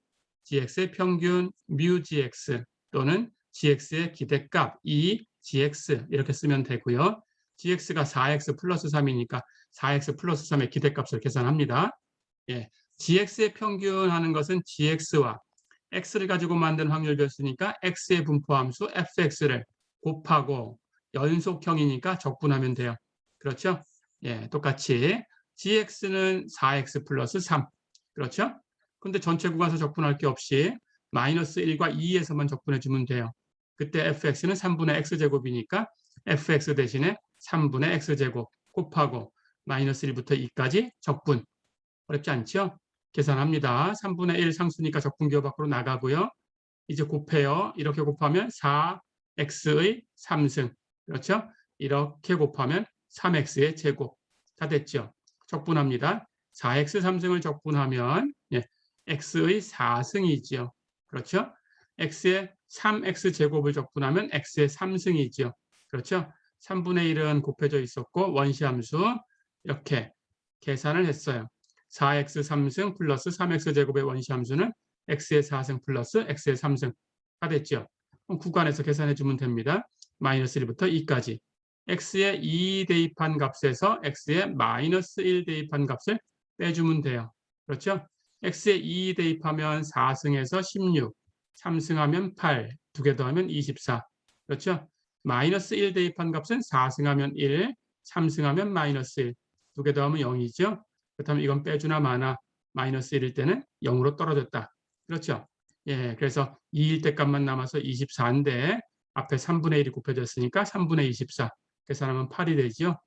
gx의 평균 mu gx 또는 gx의 기대값 e gx 이렇게 쓰면 되고요. gx가 4x 플러스 3이니까 4x 플러스 3의 기대값을 계산합니다. 예, gx의 평균 하는 것은 gx와 x를 가지고 만든 확률 변수니까 x의 분포함수 fx를 곱하고 연속형이니까 적분하면 돼요. 그렇죠? 예, 똑같이 gx는 4x 플러스 3. 그렇죠? 근데 전체 구간에서 적분할 게 없이 마이너스 1과 2에서만 적분해 주면 돼요. 그때 fx는 3분의 x제곱이니까 fx 대신에 3분의 x제곱 곱하고 마이너스 1부터 2까지 적분. 어렵지 않죠? 계산합니다. 3분의 1 상수니까 적분기호 밖으로 나가고요. 이제 곱해요. 이렇게 곱하면 4x의 3승. 그렇죠? 이렇게 곱하면 3x의 제곱. 다 됐죠? 적분합니다. 4x 3승을 적분하면 예, x의 4승이죠. 그렇죠? x의 3x 제곱을 적분하면 x의 3승이죠. 그렇죠? 3분의 1은 곱해져 있었고 원시함수 이렇게 계산을 했어요. 4x 3승 플러스 3x 제곱의 원시함수는 x의 4승 플러스 x의 3승 다 됐죠. 구간에서 계산해 주면 됩니다. 마이너스 1부터 2까지. x의 2 대입한 값에서 x의 마이너스 1 대입한 값을 빼주면 돼요. 그렇죠? x의 2 대입하면 4승에서 16, 3승하면 8, 두 개 더하면 24. 그렇죠? 마이너스 1 대입한 값은 4승하면 1, 3승하면 마이너스 1, 두 개 더하면 0이죠. 그렇다면 이건 빼주나 마나 마이너스 1일 때는 0으로 떨어졌다. 그렇죠? 예, 그래서 2일 때 값만 남아서 24인데 앞에 3분의 1이 곱해졌으니까 3분의 24. 계산하면 8이 되죠.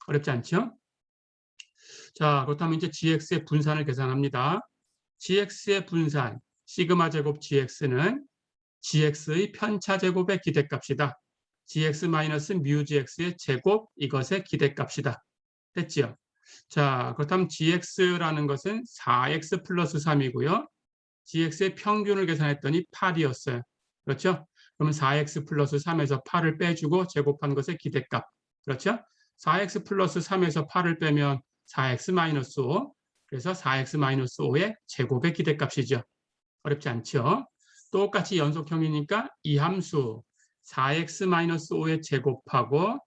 어렵지 않죠? 자, 그렇다면 이제 gx의 분산을 계산합니다. gx의 분산, 시그마 제곱 gx는 gx의 편차 제곱의 기대값이다. gx 마이너스 뮤 gx의 제곱 이것의 기대값이다. 됐지요? 자, 그렇다면 gx라는 것은 4x 플러스 3이고요. gx의 평균을 계산했더니 8이었어요. 그렇죠? 그러면 4x 플러스 3에서 8을 빼주고 제곱한 것의 기대값. 그렇죠? 4x 플러스 3에서 8을 빼면 4x 마이너스 5. 그래서 4x 마이너스 5의 제곱의 기대값이죠. 어렵지 않죠? 똑같이 연속형이니까 이 함수 4x 마이너스 5의 제곱하고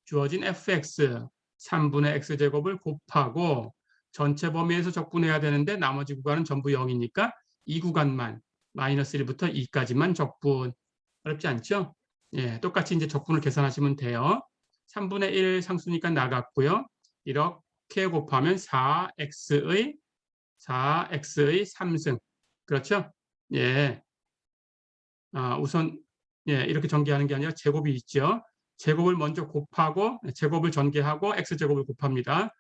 주어진 fx 3분의 x제곱을 곱하고 전체 범위에서 적분해야 되는데 나머지 구간은 전부 0이니까 이 구간만 마이너스 1부터 2까지만 적분. 어렵지 않죠? 예, 똑같이 이제 적분을 계산하시면 돼요. 3분의 1 상수니까 나갔고요. 이렇게 곱하면 4x의 3승. 그렇죠? 예. 우선 예, 이렇게 전개하는 게 아니라 제곱이 있죠. 제곱을 먼저 곱하고 제곱을 전개하고 x제곱을 곱합니다.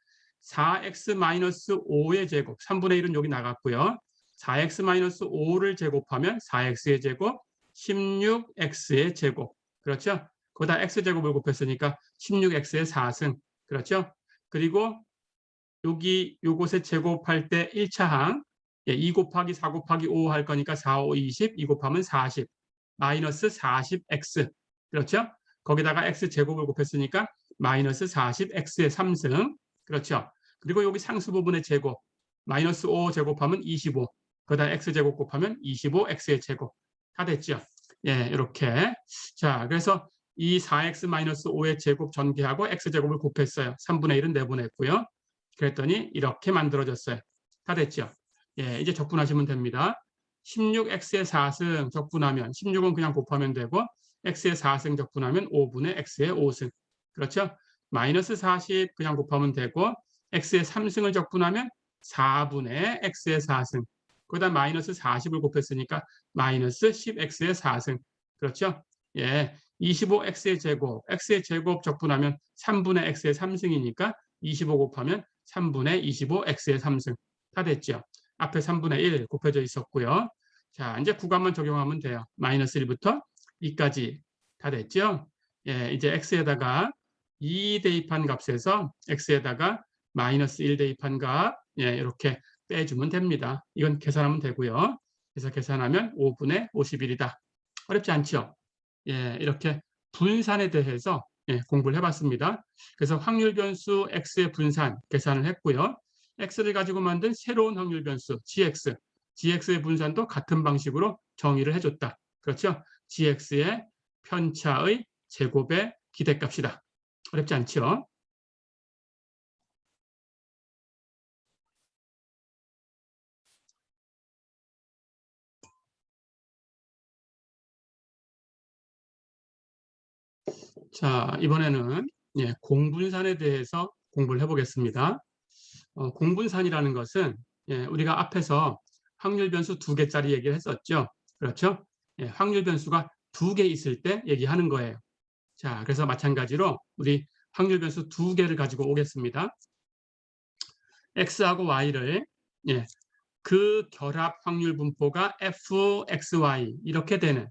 4x-5의 제곱, 3분의 1은 여기 나갔고요. 4x-5를 제곱하면 4x의 제곱, 16x의 제곱. 그렇죠? 거기다 x제곱을 곱했으니까 16x의 4승. 그렇죠? 그리고 여기 요것에 제곱할 때 1차 항 2 곱하기 4 곱하기 5 할 거니까 4, 5, 20, 2 곱하면 40. 마이너스 40x. 그렇죠? 거기다가 x제곱을 곱했으니까 마이너스 40x의 3승. 그렇죠? 그리고 여기 상수 부분의 제곱. 마이너스 5 제곱하면 25. 거기다 x제곱 곱하면 25x의 제곱. 다 됐죠? 예, 이렇게. 자, 그래서 이 4x-5의 제곱 전개하고 x제곱을 곱했어요. 3분의 1은 내보냈고요. 그랬더니 이렇게 만들어졌어요. 다 됐죠? 예, 이제 적분하시면 됩니다. 16x의 4승 적분하면 16은 그냥 곱하면 되고 x의 4승 적분하면 5분의 x의 5승. 그렇죠? 마이너스 40 그냥 곱하면 되고 x의 3승을 적분하면 4분의 x의 4승. 거기다 마이너스 40을 곱했으니까 마이너스 10x의 4승. 그렇죠? 예, 25x의 제곱, x의 제곱 적분하면 3분의 x의 3승이니까 25 곱하면 3분의 25x의 3승. 다 됐죠? 앞에 3분의 1 곱해져 있었고요. 자, 이제 구간만 적용하면 돼요. 마이너스 1부터 2까지 다 됐죠? 예, 이제 x에다가 2 대입한 값에서 x에다가 마이너스 1 대입한 값 예, 이렇게 빼주면 됩니다. 이건 계산하면 되고요. 그래서 계산하면 5분의 51이다. 어렵지 않죠? 예, 이렇게 분산에 대해서 예, 공부를 해봤습니다. 그래서 확률 변수 x의 분산 계산을 했고요. x를 가지고 만든 새로운 확률 변수 gx, gx의 분산도 같은 방식으로 정의를 해줬다. 그렇죠? gx의 편차의 제곱의 기대값이다. 어렵지 않죠? 자, 이번에는 예, 공분산에 대해서 공부를 해보겠습니다. 공분산이라는 것은 예, 우리가 앞에서 확률 변수 2개짜리 얘기를 했었죠. 그렇죠? 예, 확률 변수가 2개 있을 때 얘기하는 거예요. 자, 그래서 마찬가지로 우리 확률 변수 2개를 가지고 오겠습니다. x하고 y를 예, 그 결합 확률 분포가 fxy 이렇게 되는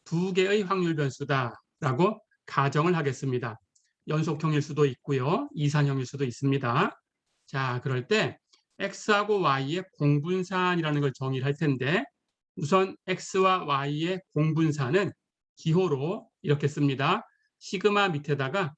2개의 확률 변수다라고 가정을 하겠습니다. 연속형일 수도 있고요. 이산형일 수도 있습니다. 자, 그럴 때 x하고 y의 공분산이라는 걸 정의를 할 텐데 우선 x와 y의 공분산은 기호로 이렇게 씁니다. 시그마 밑에다가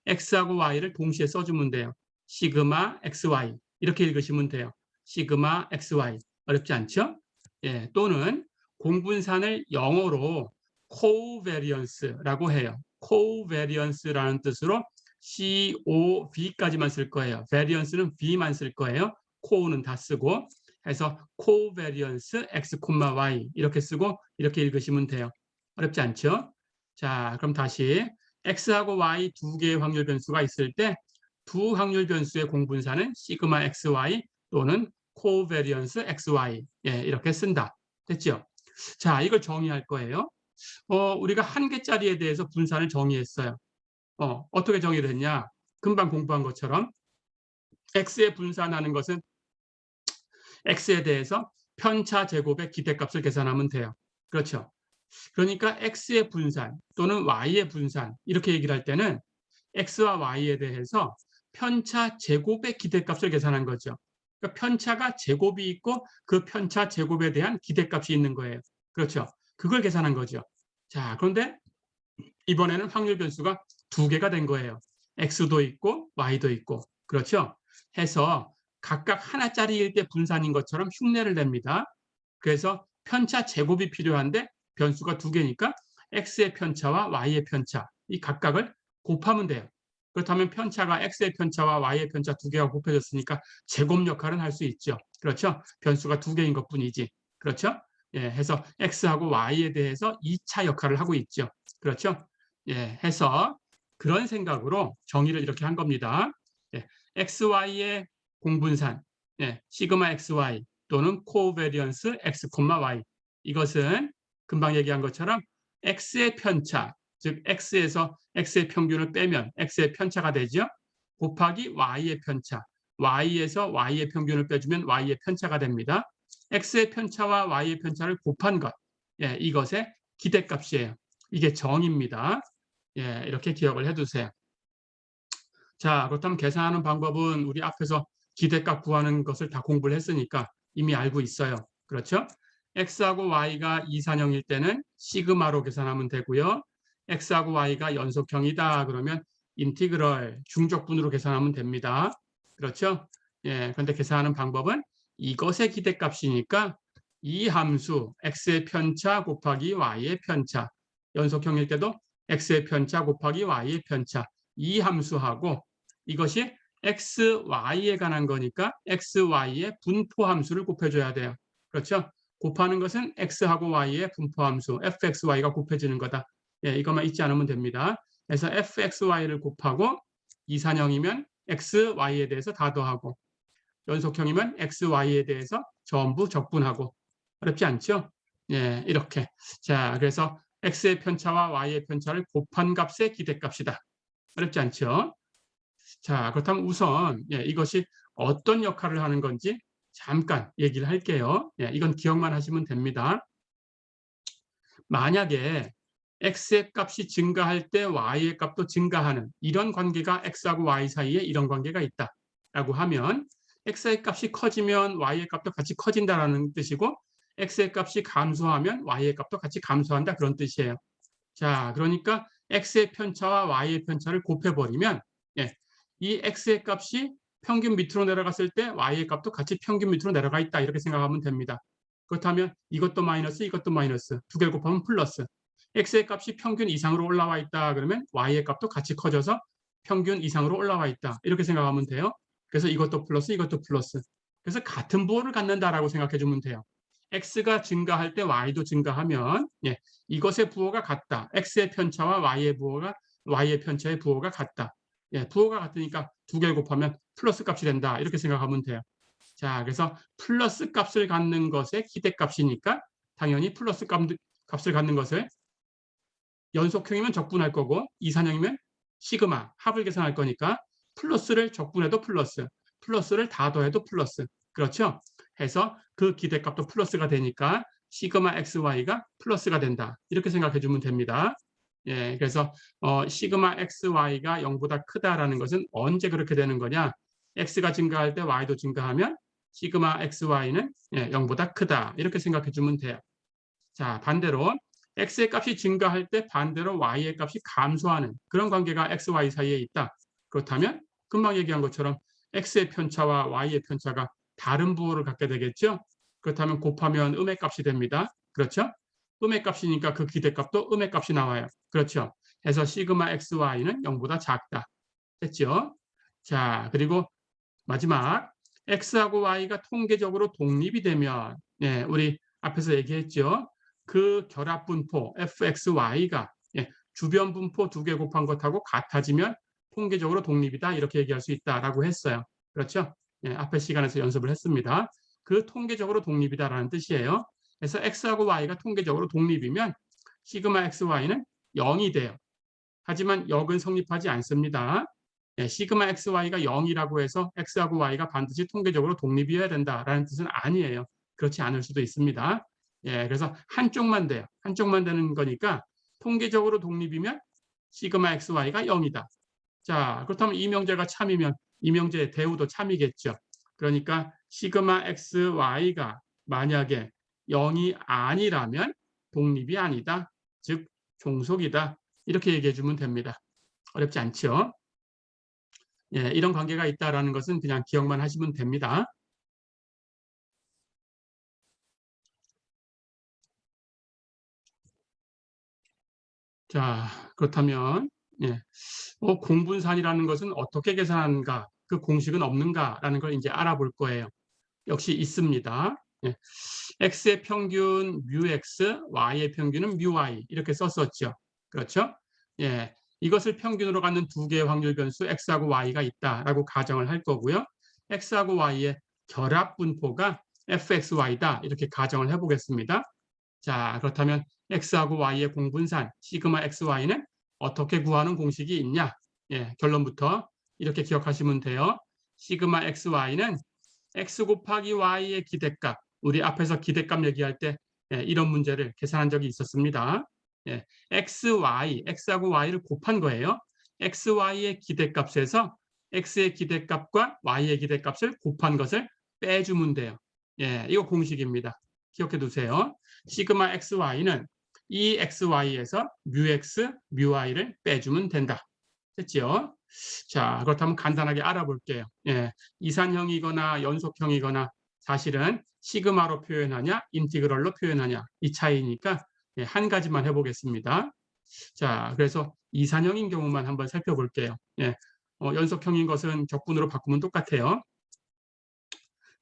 x하고 y를 동시에 써주면 돼요. 시그마 xy 이렇게 읽으시면 돼요. 시그마 xy 어렵지 않죠? 예, 또는 공분산을 영어로 코베리언스라고 해요. 코베리언스라는 뜻으로 COV까지만 쓸 거예요. 베리언스는 V만 쓸 거예요. 코는 다 쓰고 해서 코베리언스 X, Y 이렇게 쓰고 이렇게 읽으시면 돼요. 어렵지 않죠? 자, 그럼 다시 X하고 Y 2개의 확률 변수가 있을 때 두 확률 변수의 공분산은 시그마 XY 또는 코베리언스 XY 예, 이렇게 쓴다. 됐죠? 자, 이걸 정의할 거예요. 우리가 한 개짜리에 대해서 분산을 정의했어요. 어떻게 정의를 했냐? 금방 공부한 것처럼 x에 분산하는 것은 x에 대해서 편차 제곱의 기대값을 계산하면 돼요. 그렇죠. 그러니까 x의 분산 또는 y의 분산 이렇게 얘기를 할 때는 x와 y에 대해서 편차 제곱의 기대값을 계산한 거죠. 그러니까 편차가 제곱이 있고 그 편차 제곱에 대한 기대값이 있는 거예요. 그렇죠. 그걸 계산한 거죠. 자, 그런데 이번에는 확률 변수가 두 개가 된 거예요. x도 있고 y도 있고. 그렇죠. 해서 각각 하나짜리일 때 분산인 것처럼 흉내를 냅니다. 그래서 편차 제곱이 필요한데 변수가 두 개니까 x의 편차와 y의 편차 이 각각을 곱하면 돼요. 그렇다면 편차가 x의 편차와 y의 편차 두 개가 곱해졌으니까 제곱 역할은 할 수 있죠. 그렇죠? 변수가 두 개인 것뿐이지. 그렇죠? 예, 해서 x하고 y에 대해서 2차 역할을 하고 있죠. 그렇죠? 예, 해서 그런 생각으로 정의를 이렇게 한 겁니다. 예, xy의 공분산, 예, 시그마 xy 또는 코베리언스 x, y 이것은 금방 얘기한 것처럼 x의 편차, 즉 x에서 x의 평균을 빼면 x의 편차가 되죠. 곱하기 y의 편차, y에서 y의 평균을 빼주면 y의 편차가 됩니다. x의 편차와 y의 편차를 곱한 것, 예, 이것의 기대값이에요. 이게 정입니다. 예, 이렇게 기억을 해두세요. 자, 그렇다면 계산하는 방법은 우리 앞에서 기대값 구하는 것을 다 공부를 했으니까 이미 알고 있어요. 그렇죠? x하고 y가 이산형일 때는 시그마로 계산하면 되고요. x하고 y가 연속형이다 그러면 인티그럴 중적분으로 계산하면 됩니다. 그렇죠? 예, 그런데 계산하는 방법은 이것의 기대값이니까 이 함수 x의 편차 곱하기 y의 편차 연속형일 때도 x의 편차 곱하기 y의 편차 이 함수하고 이것이 x, y에 관한 거니까 x, y의 분포 함수를 곱해줘야 돼요. 그렇죠? 곱하는 것은 x하고 y의 분포 함수 fxy가 곱해지는 거다. 예, 이것만 잊지 않으면 됩니다. 그래서 fxy를 곱하고 이산형이면 x, y에 대해서 다 더하고 연속형이면 x, y에 대해서 전부 적분하고 어렵지 않죠? 예, 이렇게. 자, 그래서 x의 편차와 y의 편차를 곱한 값의 기대값이다. 어렵지 않죠? 자, 그렇다면 우선 이것이 어떤 역할을 하는 건지 잠깐 얘기를 할게요. 이건 기억만 하시면 됩니다. 만약에 x의 값이 증가할 때 y의 값도 증가하는 이런 관계가 x하고 y 사이에 이런 관계가 있다라고 하면 x의 값이 커지면 y의 값도 같이 커진다라는 뜻이고 x의 값이 감소하면 y의 값도 같이 감소한다 그런 뜻이에요. 자, 그러니까 x의 편차와 y의 편차를 곱해버리면 이 x의 값이 평균 밑으로 내려갔을 때 y의 값도 같이 평균 밑으로 내려가 있다 이렇게 생각하면 됩니다. 그렇다면 이것도 마이너스 이것도 마이너스 두 개를 곱하면 플러스 x의 값이 평균 이상으로 올라와 있다 그러면 y의 값도 같이 커져서 평균 이상으로 올라와 있다 이렇게 생각하면 돼요. 그래서 이것도 플러스 이것도 플러스 그래서 같은 부호를 갖는다라고 생각해 주면 돼요. x가 증가할 때 y도 증가하면 이것의 부호가 같다. x의 편차와 y의 편차의 부호가 같다. 부호가 같으니까 두 개 곱하면 플러스 값이 된다. 이렇게 생각하면 돼요. 자, 그래서 플러스 값을 갖는 것의 기대값이니까 당연히 플러스 값을 갖는 것을 연속형이면 적분할 거고 이산형이면 시그마 합을 계산할 거니까 플러스를 적분해도 플러스, 플러스를 다 더해도 플러스. 그렇죠? 해서 그 기대값도 플러스가 되니까 시그마 xy가 플러스가 된다. 이렇게 생각해 주면 됩니다. 예, 그래서 시그마 xy가 0보다 크다라는 것은 언제 그렇게 되는 거냐? x가 증가할 때 y도 증가하면 시그마 xy는 0보다 크다. 이렇게 생각해 주면 돼요. 자, 반대로 x의 값이 증가할 때 반대로 y의 값이 감소하는 그런 관계가 x, y 사이에 있다. 그렇다면 금방 얘기한 것처럼 x의 편차와 y의 편차가 다른 부호를 갖게 되겠죠. 그렇다면 곱하면 음의 값이 됩니다. 그렇죠? 음의 값이니까 그 기대값도 음의 값이 나와요. 그렇죠? 해서 시그마 xy는 0보다 작다. 됐죠? 자, 그리고 마지막 x하고 y가 통계적으로 독립이 되면 우리 앞에서 얘기했죠. 그 결합 분포 fxy가 주변 분포 두 개 곱한 것하고 같아지면 통계적으로 독립이다 이렇게 얘기할 수 있다라고 했어요. 그렇죠? 앞에 시간에서 연습을 했습니다. 그 통계적으로 독립이다라는 뜻이에요. 그래서 x하고 y가 통계적으로 독립이면 시그마 xy는 0이 돼요. 하지만 역은 성립하지 않습니다. 시그마 xy가 0이라고 해서 x하고 y가 반드시 통계적으로 독립이어야 된다라는 뜻은 아니에요. 그렇지 않을 수도 있습니다. 예, 그래서 한쪽만 돼요. 한쪽만 되는 거니까 통계적으로 독립이면 시그마 xy가 0이다. 자, 그렇다면 이명제가 참이면 이명제의 대우도 참이겠죠. 그러니까 시그마 xy가 만약에 0이 아니라면 독립이 아니다. 즉 종속이다. 이렇게 얘기해 주면 됩니다. 어렵지 않죠? 예, 이런 관계가 있다는 것은 그냥 기억만 하시면 됩니다. 자, 그렇다면 예, 공분산이라는 것은 어떻게 계산하는가? 그 공식은 없는가라는 걸 이제 알아볼 거예요. 역시 있습니다. 예, x의 평균 뮤x, y의 평균은 뮤y 이렇게 썼었죠. 그렇죠? 예, 이것을 평균으로 갖는 두 개의 확률 변수 x하고 y가 있다라고 가정을 할 거고요. x하고 y의 결합 분포가 fxy다 이렇게 가정을 해보겠습니다. 자, 그렇다면 x하고 y의 공분산 시그마 xy는 어떻게 구하는 공식이 있냐? 예, 결론부터 이렇게 기억하시면 돼요. 시그마 xy는 x 곱하기 y의 기대값, 우리 앞에서 기대값 얘기할 때 이런 문제를 계산한 적이 있었습니다. 예, x하고 y를 곱한 거예요. xy의 기대값에서 x의 기대값과 y의 기대값을 곱한 것을 빼주면 돼요. 예, 이거 공식입니다. 기억해 두세요. 시그마 xy는 이 xy에서 뮤x, 뮤y를 빼주면 된다. 됐죠? 자, 그렇다면 간단하게 알아볼게요. 예, 이산형이거나 연속형이거나 사실은 시그마로 표현하냐, 인티그럴로 표현하냐 이 차이니까 예, 한 가지만 해보겠습니다. 자, 그래서 이산형인 경우만 한번 살펴볼게요. 예, 연속형인 것은 적분으로 바꾸면 똑같아요.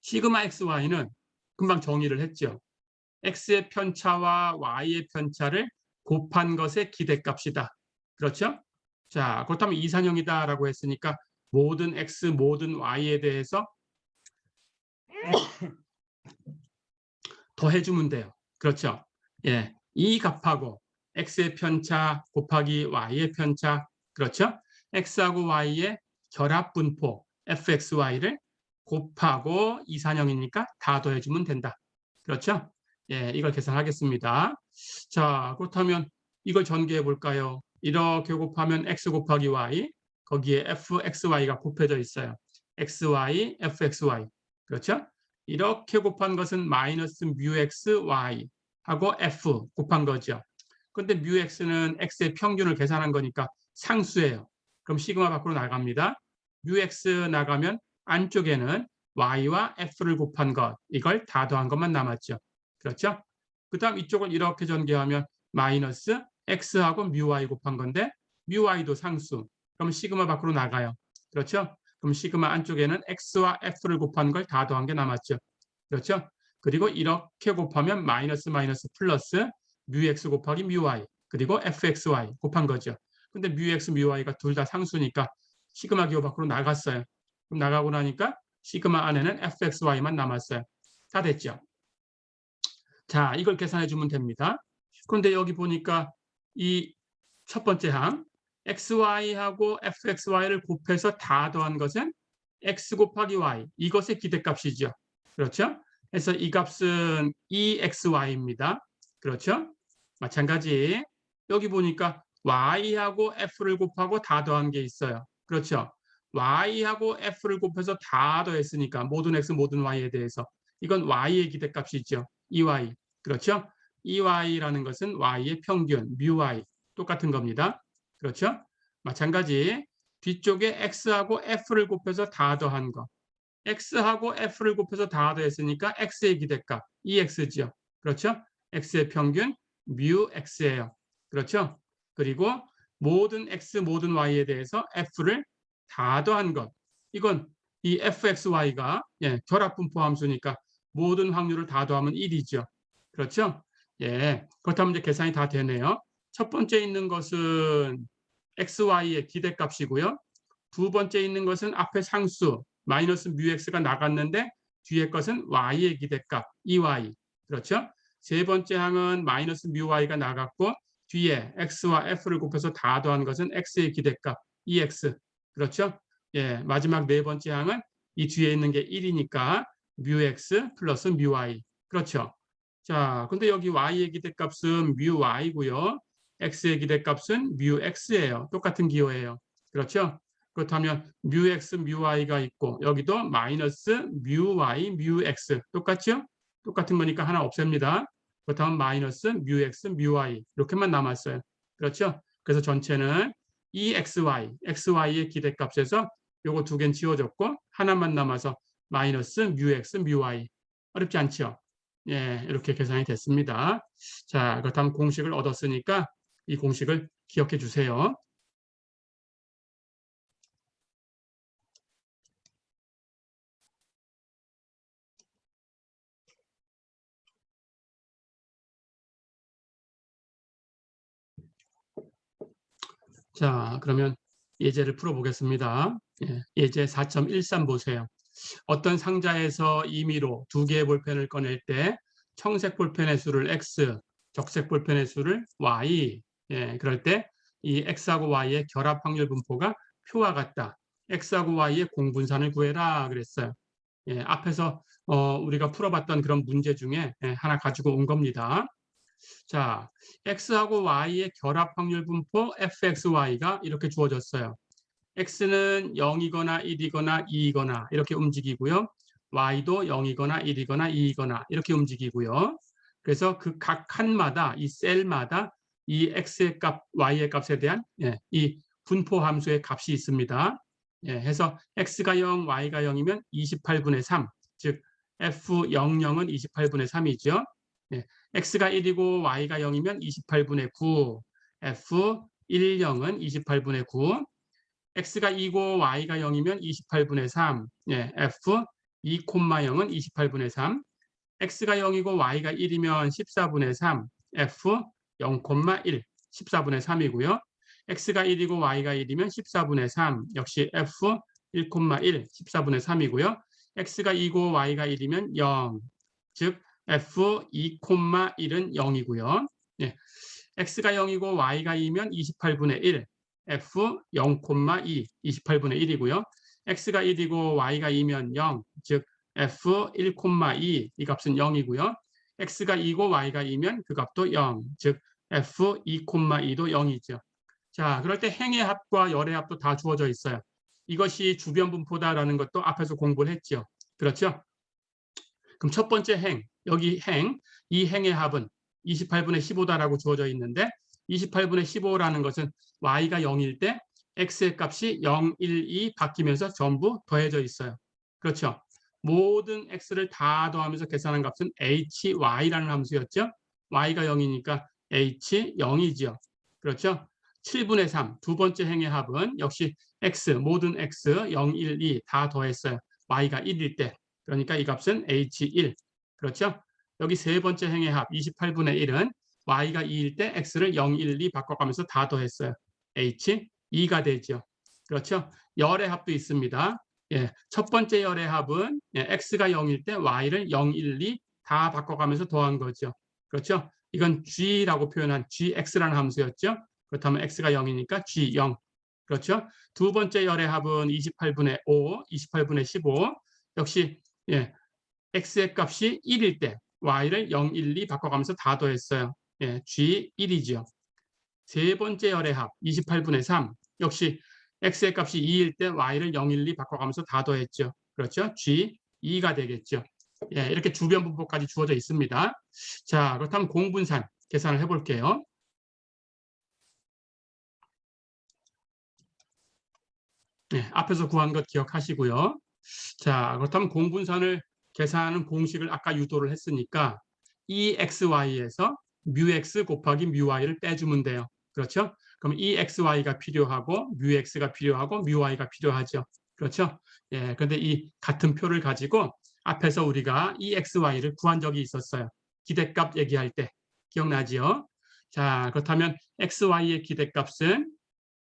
시그마 xy는 금방 정의를 했죠. x의 편차와 y의 편차를 곱한 것의 기대값이다. 그렇죠? 자, 그렇다면 이산형이다라고 했으니까 모든 x, 모든 y에 대해서 더해주면 돼요. 그렇죠? 예, 이 값하고 x의 편차 곱하기 y의 편차, 그렇죠? x하고 y의 결합 분포 fxy를 곱하고 이산형이니까 다 더해주면 된다. 그렇죠? 예, 이걸 계산하겠습니다. 자, 그렇다면 이걸 전개해 볼까요? 이렇게 곱하면 x 곱하기 y, 거기에 fxy가 곱해져 있어요. xy, fxy. 그렇죠? 이렇게 곱한 것은 마이너스 뮤x, y 하고 f 곱한 거죠. 근데 뮤x는 x의 평균을 계산한 거니까 상수예요. 그럼 시그마 밖으로 나갑니다. 뮤x 나가면 안쪽에는 y와 f를 곱한 것, 이걸 다 더한 것만 남았죠. 그렇죠? 그 다음 이쪽을 이렇게 전개하면 마이너스 x하고 뮤y 곱한 건데 뮤y도 상수. 그럼 시그마 밖으로 나가요. 그렇죠? 그럼 시그마 안쪽에는 x와 f를 곱한 걸 다 더한 게 남았죠. 그렇죠? 그리고 이렇게 곱하면 마이너스 마이너스 플러스 뮤x 곱하기 뮤y 그리고 fxy 곱한 거죠. 근데 뮤x, 뮤y가 둘 다 상수니까 시그마 기호 밖으로 나갔어요. 그럼 나가고 나니까 시그마 안에는 fxy만 남았어요. 다 됐죠? 자, 이걸 계산해 주면 됩니다. 그런데 여기 보니까 이 첫 번째 항 xy하고 fxy를 곱해서 다 더한 것은 x 곱하기 y, 이것의 기대값이죠. 그렇죠? 그래서 이 값은 EXY입니다. 그렇죠? 마찬가지 여기 보니까 Y하고 F를 곱하고 다 더한 게 있어요. 그렇죠? Y하고 F를 곱해서 다 더했으니까 모든 X 모든 Y에 대해서 이건 Y의 기대값이죠. EY. 그렇죠? EY라는 것은 Y의 평균, µY 똑같은 겁니다. 그렇죠? 마찬가지 뒤쪽에 X하고 F를 곱해서 다 더한 거. x하고 f를 곱해서 다 더했으니까 x의 기대값 EX죠. 그렇죠? x의 평균 µx예요. 그렇죠? 그리고 모든 x 모든 y에 대해서 f를 다 더한 것. 이건 이 fxy가 결합 분포 함수니까 모든 확률을 다 더하면 1이죠. 그렇죠? 예. 그렇다면 이제 계산이 다 되네요. 첫 번째 있는 것은 xy의 기대값이고요. 두 번째 있는 것은 앞에 상수 마이너스 뮤x가 나갔는데 뒤에 것은 y의 기대값 EY. 그렇죠? 세 번째 항은 마이너스 뮤y가 나갔고 뒤에 x와 f를 곱해서 다 더한 것은 x의 기대값 EX. 그렇죠? 예, 마지막 네 번째 항은 이 뒤에 있는 게 1이니까 뮤x 플러스 뮤y. 그렇죠. 자, 근데 여기 y의 기대값은 뮤 y고요. x의 기대값은 뮤 x예요. 똑같은 기호예요. 그렇죠? 그렇다면 뮤 x, 뮤 y가 있고 여기도 마이너스 뮤 y, 뮤 x 똑같죠? 똑같은 거니까 하나 없앱니다. 그렇다면 마이너스 뮤 x, 뮤 y 이렇게만 남았어요. 그렇죠? 그래서 전체는 EXY, XY의 기대값에서 요거 두 개는 지워졌고 하나만 남아서 마이너스 뮤 x, 뮤 y. 어렵지 않죠? 예, 이렇게 계산이 됐습니다. 자, 그렇다면 공식을 얻었으니까 이 공식을 기억해 주세요. 자, 그러면 예제를 풀어보겠습니다. 예, 예제 4.13 보세요. 어떤 상자에서 임의로 두 개의 볼펜을 꺼낼 때 청색 볼펜의 수를 x, 적색 볼펜의 수를 y. 예, 그럴 때 이 x하고 y의 결합 확률 분포가 표와 같다. x하고 y의 공분산을 구해라 그랬어요. 예, 앞에서 우리가 풀어봤던 그런 문제 중에 하나 가지고 온 겁니다. 자, x하고 y의 결합 확률 분포 fxy가 이렇게 주어졌어요. x는 0이거나 1이거나 2이거나 이렇게 움직이고요. y도 0이거나 1이거나 2이거나 이렇게 움직이고요. 그래서 그 각 칸마다 이 셀마다 이 x의 값, y의 값에 대한 이 분포 함수의 값이 있습니다. 해서 x가 0, y가 0이면 28분의 3, 즉 f00은 28분의 3이죠. x가 1이고 y가 0이면 28분의 9, f10은 28분의 9, x가 2고 y가 0이면 28분의 3, f 2,0은 28분의 3, x가 0이고 y가 1이면 14분의 3, f 0,1, 14분의 3이고요. x가 1이고 y가 1이면 14분의 3, 역시 f 1,1, 14분의 3이고요. x가 2고 y가 1이면 0, 즉 f 2,1은 0이고요. x가 0이고 y가 2면 28분의 1, f 0,2, 28분의 1이고요. x가 1이고 y가 2면 0, 즉 f 1,2, 이 값은 0이고요. x가 2고 y가 2면 그 값도 0, 즉 f 2,2도 0이죠. 자, 그럴 때 행의 합과 열의 합도 다 주어져 있어요. 이것이 주변 분포다라는 것도 앞에서 공부를 했죠. 그렇죠? 그럼 첫 번째 행, 여기 행, 이 행의 합은 28분의 15다라고 주어져 있는데 28분의 15라는 것은 y가 0일 때 x의 값이 0, 1, 2 바뀌면서 전부 더해져 있어요. 그렇죠? 모든 x를 다 더하면서 계산한 값은 hy라는 함수였죠. y가 0이니까 h 0이죠. 그렇죠? 7분의 3, 두 번째 행의 합은 역시 x, 모든 x 0, 1, 2 다 더했어요. y가 1일 때. 그러니까 이 값은 h1. 그렇죠? 여기 세 번째 행의 합 28분의 1은 y가 2일 때 x를 0, 1, 2 바꿔가면서 다 더했어요. h2가 되죠. 그렇죠? 열의 합도 있습니다. 첫 번째 열의 합은 x가 0일 때 y를 0, 1, 2 다 바꿔가면서 더한 거죠. 그렇죠? 이건 g라고 표현한 gx라는 함수였죠. 그렇다면 x가 0이니까 g0. 그렇죠? 두 번째 열의 합은 28분의 5, 28분의 15. 역시 x의 값이 1일 때 y를 0, 1, 2 바꿔가면서 다 더했어요. g1이죠. 세 번째 열의 합 28분의 3. 역시 x의 값이 2일 때 y를 0, 1, 2 바꿔가면서 다 더했죠. 그렇죠? g2가 되겠죠. 이렇게 주변 분포까지 주어져 있습니다. 자, 그렇다면 공분산 계산을 해볼게요. 앞에서 구한 것 기억하시고요. 자, 그렇다면 공분산을 계산하는 공식을 아까 유도를 했으니까 EXY에서 뮤X 곱하기 뮤Y를 빼주면 돼요. 그렇죠? 그럼 EXY가 필요하고 뮤X가 필요하고 뮤Y가 필요하죠. 그렇죠? 그런데 이 같은 표를 가지고 앞에서 우리가 EXY를 구한 적이 있었어요. 기대값 얘기할 때. 기억나지요? 자, 그렇다면 XY의 기대값은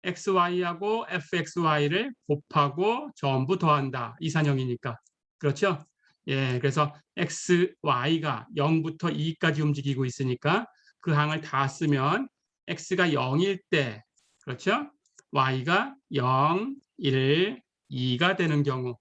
XY하고 FXY를 곱하고 전부 더한다. 이산형이니까. 그렇죠? 그래서 XY가 0부터 2까지 움직이고 있으니까 그 항을 다 쓰면 X가 0일 때, 그렇죠? Y가 0, 1, 2가 되는 경우,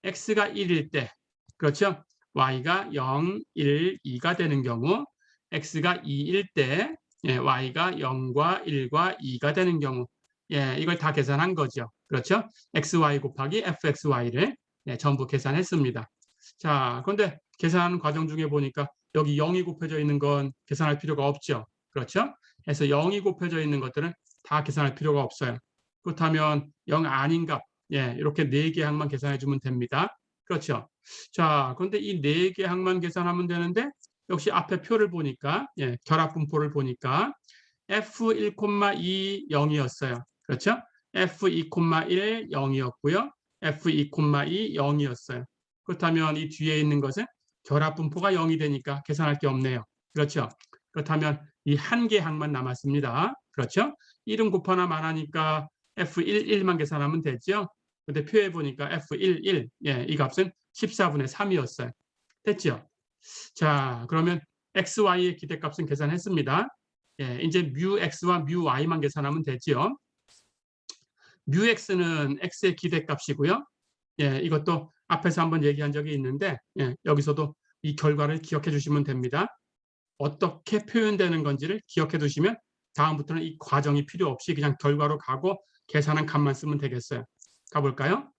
X가 1일 때, 그렇죠? y가 0, 1, 2가 되는 경우, x가 2일 때 y가 0과 1과 2가 되는 경우, 이걸 다 계산한 거죠. 그렇죠? xy 곱하기 fxy를 전부 계산했습니다. 자, 그런데 계산하는 과정 중에 보니까 여기 0이 곱해져 있는 건 계산할 필요가 없죠. 그렇죠? 그래서 0이 곱해져 있는 것들은 다 계산할 필요가 없어요. 그렇다면 0 아닌 값, 이렇게 4개 항만 계산해 주면 됩니다. 그렇죠? 자, 그런데 이 4개 항만 계산하면 되는데 역시 앞에 표를 보니까, 결합 분포를 보니까 f1,2 0이었어요. 그렇죠? f2,1 0이었고요. f2,2 0이었어요. 그렇다면 이 뒤에 있는 것은 결합 분포가 0이 되니까 계산할 게 없네요. 그렇죠? 그렇다면 이 한 개 항만 남았습니다. 그렇죠? 1은 곱하나 만하니까 f11만 계산하면 되죠. 근데 표에 보니까 f11, 이 값은 14분의 3이었어요. 됐죠? 자, 그러면 xy의 기대값은 계산했습니다. 이제 뮤 x와 뮤 y만 계산하면 되죠. 뮤 x는 x의 기대값이고요. 이것도 앞에서 한번 얘기한 적이 있는데 여기서도 이 결과를 기억해 주시면 됩니다. 어떻게 표현되는 건지를 기억해 두시면 다음부터는 이 과정이 필요 없이 그냥 결과로 가고 계산한 값만 쓰면 되겠어요. 가볼까요?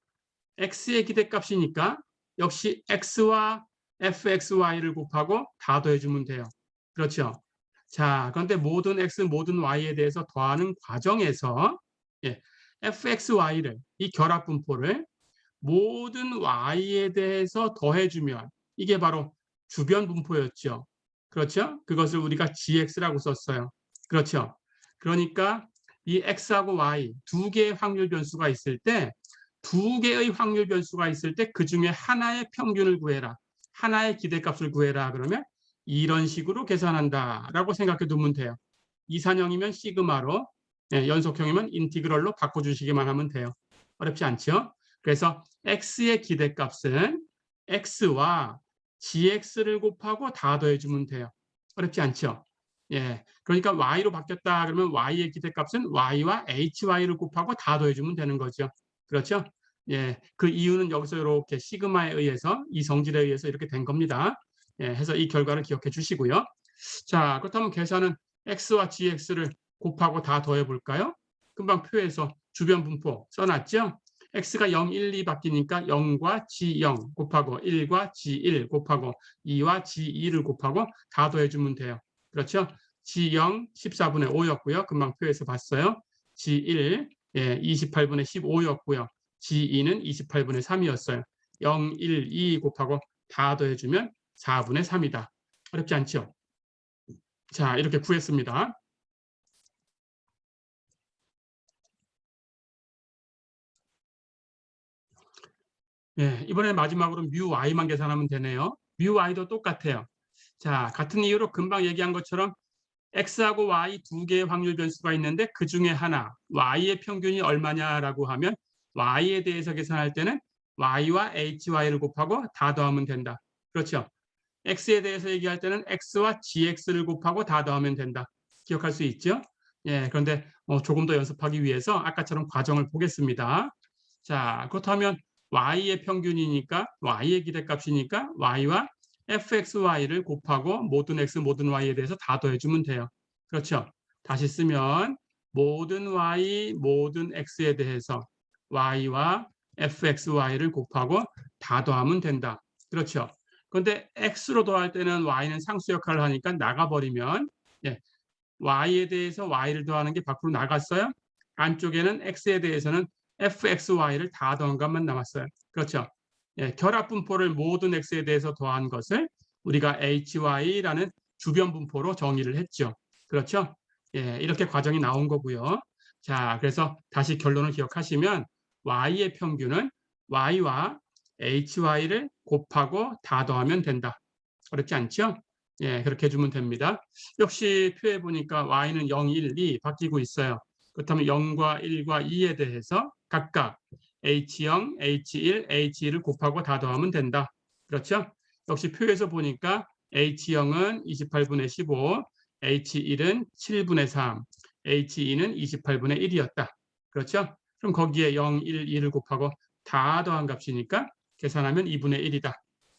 x의 기대값이니까 역시 x와 fxy를 곱하고 다 더해주면 돼요. 그렇죠? 자, 그런데 모든 x, 모든 y에 대해서 더하는 과정에서 fxy를, 이 결합 분포를 모든 y에 대해서 더해주면 이게 바로 주변 분포였죠. 그렇죠? 그것을 우리가 gx라고 썼어요. 그렇죠? 그러니까 이 x하고 y 두 개의 확률 변수가 있을 때 두 개의 확률 변수가 있을 때 그 중에 하나의 평균을 구해라. 하나의 기대값을 구해라. 그러면 이런 식으로 계산한다라고 생각해 두면 돼요. 이산형이면 시그마로, 연속형이면 인티그럴로 바꿔주시기만 하면 돼요. 어렵지 않죠? 그래서 x의 기대값은 x와 gx를 곱하고 다 더해주면 돼요. 어렵지 않죠? 그러니까 y로 바뀌었다 그러면 y의 기대값은 y와 hy를 곱하고 다 더해주면 되는 거죠. 그렇죠? 그 이유는 여기서 이렇게 시그마에 의해서 이 성질에 의해서 이렇게 된 겁니다. 해서 이 결과를 기억해 주시고요. 자, 그렇다면 계산은 x와 gx를 곱하고 다 더해 볼까요? 금방 표에서 주변 분포 써놨죠? x가 0, 1, 2 바뀌니까 0과 g0 곱하고 1과 g1 곱하고 2와 g2를 곱하고 다 더해주면 돼요. 그렇죠? g0 14분의 5였고요. 금방 표에서 봤어요. g1 28분의 15였고요. g2는 28분의 3이었어요. 0, 1, 2 곱하고 다 더해주면 4분의 3이다. 어렵지 않죠? 자, 이렇게 구했습니다. 이번에 마지막으로 뮤 y만 계산하면 되네요. 뮤 y도 똑같아요. 자, 같은 이유로 금방 얘기한 것처럼 x하고 y 두 개의 확률 변수가 있는데 그 중에 하나, y의 평균이 얼마냐라고 하면 y에 대해서 계산할 때는 y와 hy를 곱하고 다 더하면 된다. 그렇죠? x에 대해서 얘기할 때는 x와 gx를 곱하고 다 더하면 된다. 기억할 수 있죠? 그런데 조금 더 연습하기 위해서 아까처럼 과정을 보겠습니다. 자, 그렇다면 y의 평균이니까 y의 기대값이니까 y와 fxy를 곱하고 모든 x, 모든 y에 대해서 다 더해주면 돼요. 그렇죠? 다시 쓰면 모든 y, 모든 x에 대해서 y와 fxy를 곱하고 다 더하면 된다. 그렇죠? 그런데 x로 더할 때는 y는 상수 역할을 하니까 나가버리면 y에 대해서 y를 더하는 게 밖으로 나갔어요. 안쪽에는 x에 대해서는 fxy를 다 더한 것만 남았어요. 그렇죠? 결합 분포를 모든 x에 대해서 더한 것을 우리가 hy라는 주변 분포로 정의를 했죠. 그렇죠? 이렇게 과정이 나온 거고요. 자, 그래서 다시 결론을 기억하시면 y의 평균은 y와 hy를 곱하고 다 더하면 된다. 어렵지 않죠? 그렇게 해주면 됩니다. 역시 표에 보니까 y는 0, 1, 2 바뀌고 있어요. 그렇다면 0과 1과 2에 대해서 각각 h0, h1, h2를 곱하고 다 더하면 된다. 그렇죠? 역시 표에서 보니까 h0은 28분의 15, h1은 7분의 3, h2는 28분의 1이었다. 그렇죠? 그럼 거기에 0, 1, 2를 곱하고 다 더한 값이니까 계산하면 2분의 1이다.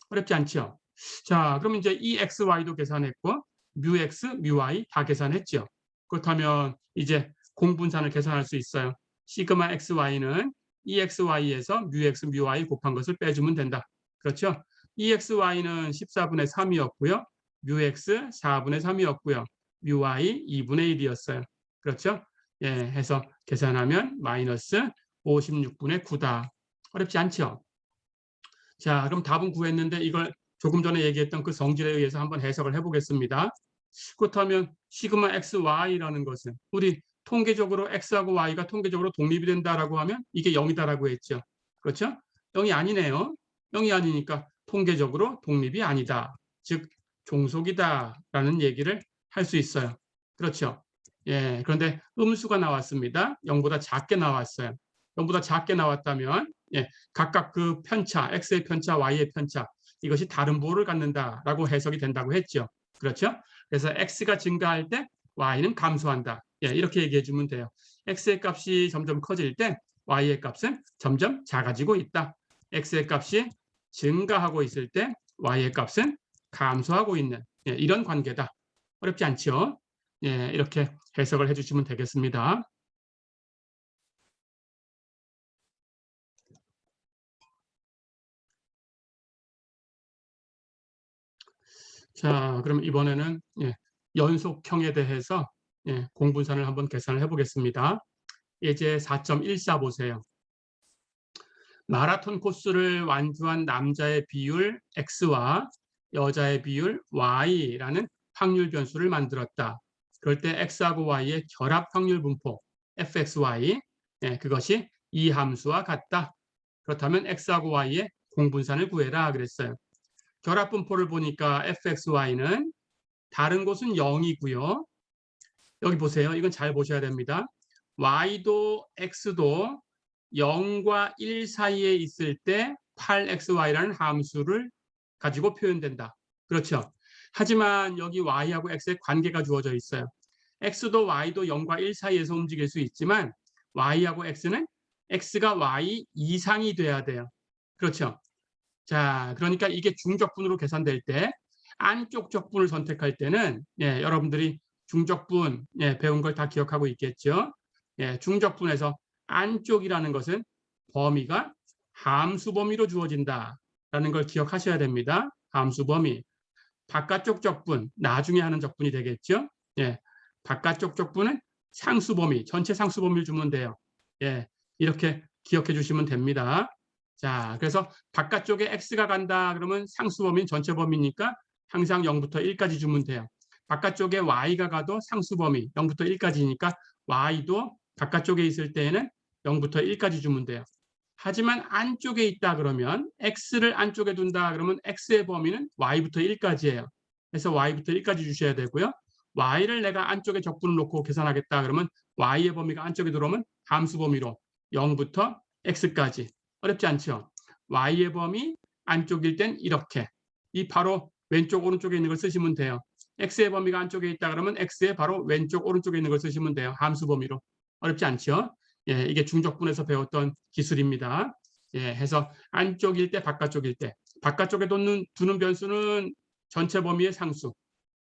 어렵지 않죠? 자, 그럼 이제 EXY도 계산했고 뮤X, 뮤Y 다 계산했죠. 그렇다면 이제 공분산을 계산할 수 있어요. 시그마 XY는 EXY에서 뮤X, 뮤Y 곱한 것을 빼주면 된다. 그렇죠? EXY는 14분의 3이었고요. 뮤X 4분의 3이었고요. 뮤Y 2분의 1이었어요. 그렇죠? 예, 해서 계산하면 마이너스 56분의 9다. 어렵지 않죠? 자, 그럼 답은 구했는데 이걸 조금 전에 얘기했던 그 성질에 의해서 한번 해석을 해보겠습니다. 그렇다면 시그마 XY라는 것은 우리 통계적으로 X하고 Y가 통계적으로 독립이 된다라고 하면 이게 0이다라고 했죠. 그렇죠? 0이 아니네요. 0이 아니니까 통계적으로 독립이 아니다. 즉 종속이다라는 얘기를 할 수 있어요. 그렇죠? 예, 그런데 음수가 나왔습니다. 0보다 작게 나왔어요. 0보다 작게 나왔다면 예, 각각 그 편차, X의 편차, Y의 편차 이것이 다른 부호를 갖는다라고 해석이 된다고 했죠. 그렇죠? 그래서 X가 증가할 때 Y는 감소한다. 예, 이렇게 얘기해 주면 돼요. X의 값이 점점 커질 때 Y의 값은 점점 작아지고 있다. X의 값이 증가하고 있을 때 Y의 값은 감소하고 있는 예, 이런 관계다. 어렵지 않죠? 예, 이렇게 해석을 해주시면 되겠습니다. 자, 그럼 이번에는 예, 연속형에 대해서 예, 공분산을 한번 계산을 해보겠습니다. 예제 4.14 보세요. 마라톤 코스를 완주한 남자의 비율 X와 여자의 비율 Y라는 확률 변수를 만들었다. 그럴 때 X하고 Y의 결합 확률 분포 fxy 예, 그것이 이 함수와 같다. 그렇다면 X하고 Y의 공분산을 구해라 그랬어요. 결합 분포를 보니까 fxy는 다른 곳은 0이고요. 여기 보세요. 이건 잘 보셔야 됩니다. y도 x도 0과 1 사이에 있을 때 8xy라는 함수를 가지고 표현된다. 그렇죠. 하지만 여기 y하고 x의 관계가 주어져 있어요. x도 y도 0과 1 사이에서 움직일 수 있지만 y하고 x는 x가 y 이상이 돼야 돼요. 그렇죠. 자, 그러니까 이게 중적분으로 계산될 때 안쪽 적분을 선택할 때는 예, 여러분들이 중적분 예, 배운 걸 다 기억하고 있겠죠. 예, 중적분에서 안쪽이라는 것은 범위가 함수 범위로 주어진다라는 걸 기억하셔야 됩니다. 함수 범위. 바깥쪽 적분, 나중에 하는 적분이 되겠죠. 예, 바깥쪽 적분은 상수 범위, 전체 상수 범위를 주면 돼요. 예, 이렇게 기억해 주시면 됩니다. 자, 그래서 바깥쪽에 x가 간다 그러면 상수 범위는 전체 범위니까 항상 0부터 1까지 주면 돼요. 바깥쪽에 y가 가도 상수 범위 0부터 1까지니까 y도 바깥쪽에 있을 때에는 0부터 1까지 주면 돼요. 하지만 안쪽에 있다 그러면 x를 안쪽에 둔다 그러면 x의 범위는 y부터 1까지예요. 그래서 y부터 1까지 주셔야 되고요. y를 내가 안쪽에 적분을 놓고 계산하겠다 그러면 y의 범위가 안쪽에 들어오면 함수 범위로 0부터 x까지. 어렵지 않죠? y의 범위 안쪽일 땐 이렇게. 이 바로 왼쪽 오른쪽에 있는 걸 쓰시면 돼요. x의 범위가 안쪽에 있다 그러면 x의 바로 왼쪽 오른쪽에 있는 걸 쓰시면 돼요. 함수 범위로. 어렵지 않죠? 예, 이게 중적분에서 배웠던 기술입니다. 예, 해서 안쪽일 때 바깥쪽일 때 바깥쪽에 두는 변수는 전체 범위의 상수.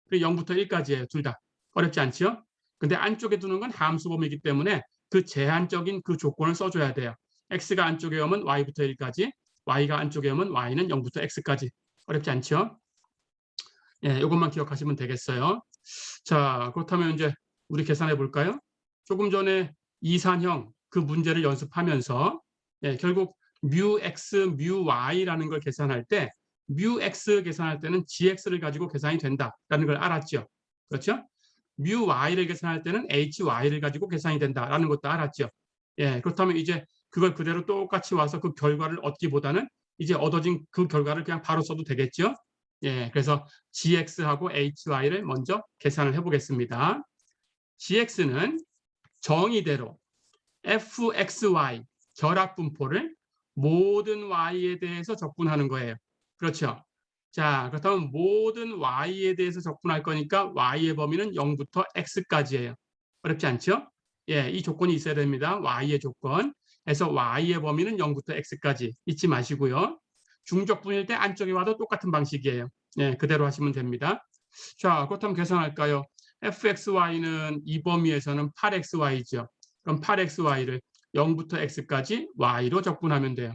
그리고 0부터 1까지예요. 둘 다. 어렵지 않죠? 근데 안쪽에 두는 건 함수 범위이기 때문에 그 제한적인 그 조건을 써줘야 돼요. x가 안쪽에 오면 y부터 1까지, y가 안쪽에 오면 y는 0부터 x까지. 어렵지 않죠? 예, 이것만 기억하시면 되겠어요. 자, 그렇다면 이제 우리 계산해 볼까요? 조금 전에 이산형 그 문제를 연습하면서 예, 결국 뮤x, 뮤y라는 걸 계산할 때 뮤x 계산할 때는 gx를 가지고 계산이 된다라는 걸 알았죠. 그렇죠? 뮤y를 계산할 때는 hy를 가지고 계산이 된다라는 것도 알았죠. 예, 그렇다면 이제 그걸 그대로 똑같이 와서 그 결과를 얻기보다는 이제 얻어진 그 결과를 그냥 바로 써도 되겠죠. 예, 그래서 gx하고 hy를 먼저 계산을 해보겠습니다. gx는 정의대로 fxy 결합 분포를 모든 y에 대해서 적분하는 거예요. 그렇죠? 자, 그렇다면 모든 y에 대해서 적분할 거니까 y의 범위는 0부터 x까지예요. 어렵지 않죠? 예, 이 조건이 있어야 됩니다. y의 조건. 그래서 y의 범위는 0부터 x까지 잊지 마시고요. 중적분일 때 안쪽에 와도 똑같은 방식이에요. 예, 그대로 하시면 됩니다. 자, 그렇다면 계산할까요? fxy는 이 범위에서는 8xy죠. 그럼 8xy를 0부터 x까지 y로 적분하면 돼요.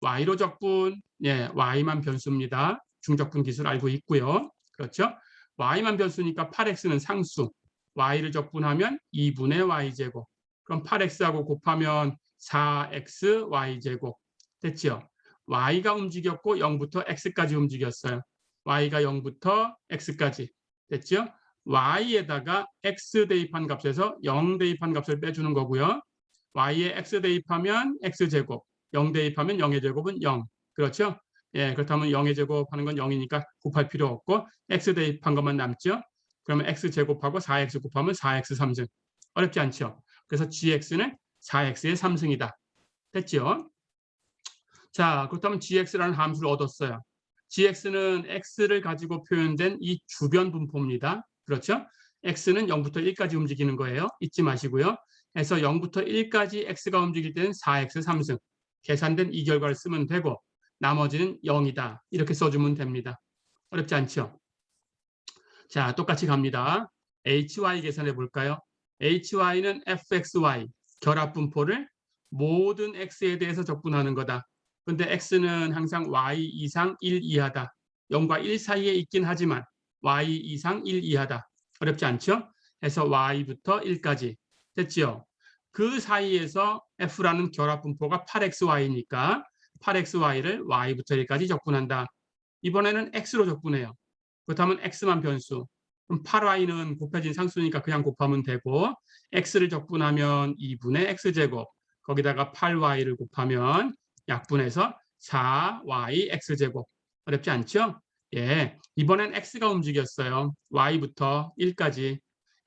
y로 적분, 예, y만 변수입니다. 중적분 기술 알고 있고요. 그렇죠? y만 변수니까 8x는 상수, y를 적분하면 2분의 y제곱. 그럼 8x하고 곱하면 4x y제곱. 됐죠? y가 움직였고 0부터 x까지 움직였어요. y가 0부터 x까지. 됐죠? y에다가 x 대입한 값에서 0 대입한 값을 빼주는 거고요. y에 x 대입하면 x제곱, 0 대입하면 0의 제곱은 0. 그렇죠? 예, 그렇다면 0의 제곱하는 건 0이니까 곱할 필요 없고 x 대입한 것만 남죠. 그러면 x제곱하고 4x 곱하면 4x 3승. 어렵지 않죠? 그래서 gx는 4x의 3승이다. 됐죠? 자, 그렇다면 gx라는 함수를 얻었어요. gx는 x를 가지고 표현된 이 주변 분포입니다. 그렇죠? x는 0부터 1까지 움직이는 거예요. 잊지 마시고요. 그래서 0부터 1까지 x가 움직일 때는 4x 3승. 계산된 이 결과를 쓰면 되고 나머지는 0이다. 이렇게 써주면 됩니다. 어렵지 않죠? 자, 똑같이 갑니다. hy 계산해 볼까요? hy는 fxy, 결합 분포를 모든 x에 대해서 적분하는 거다. 근데 x는 항상 y 이상 1 이하다. 0과 1 사이에 있긴 하지만 y 이상 1 이하다. 어렵지 않죠? 해서 y부터 1까지. 됐죠? 그 사이에서 f라는 결합 분포가 8xy니까 8xy를 y부터 1까지 적분한다. 이번에는 x로 적분해요. 그렇다면 x만 변수. 그럼 8y는 곱해진 상수니까 그냥 곱하면 되고 x를 적분하면 2분의 x제곱. 거기다가 8y를 곱하면 약분해서 4y x제곱. 어렵지 않죠? 예, 이번엔 x가 움직였어요. y부터 1까지.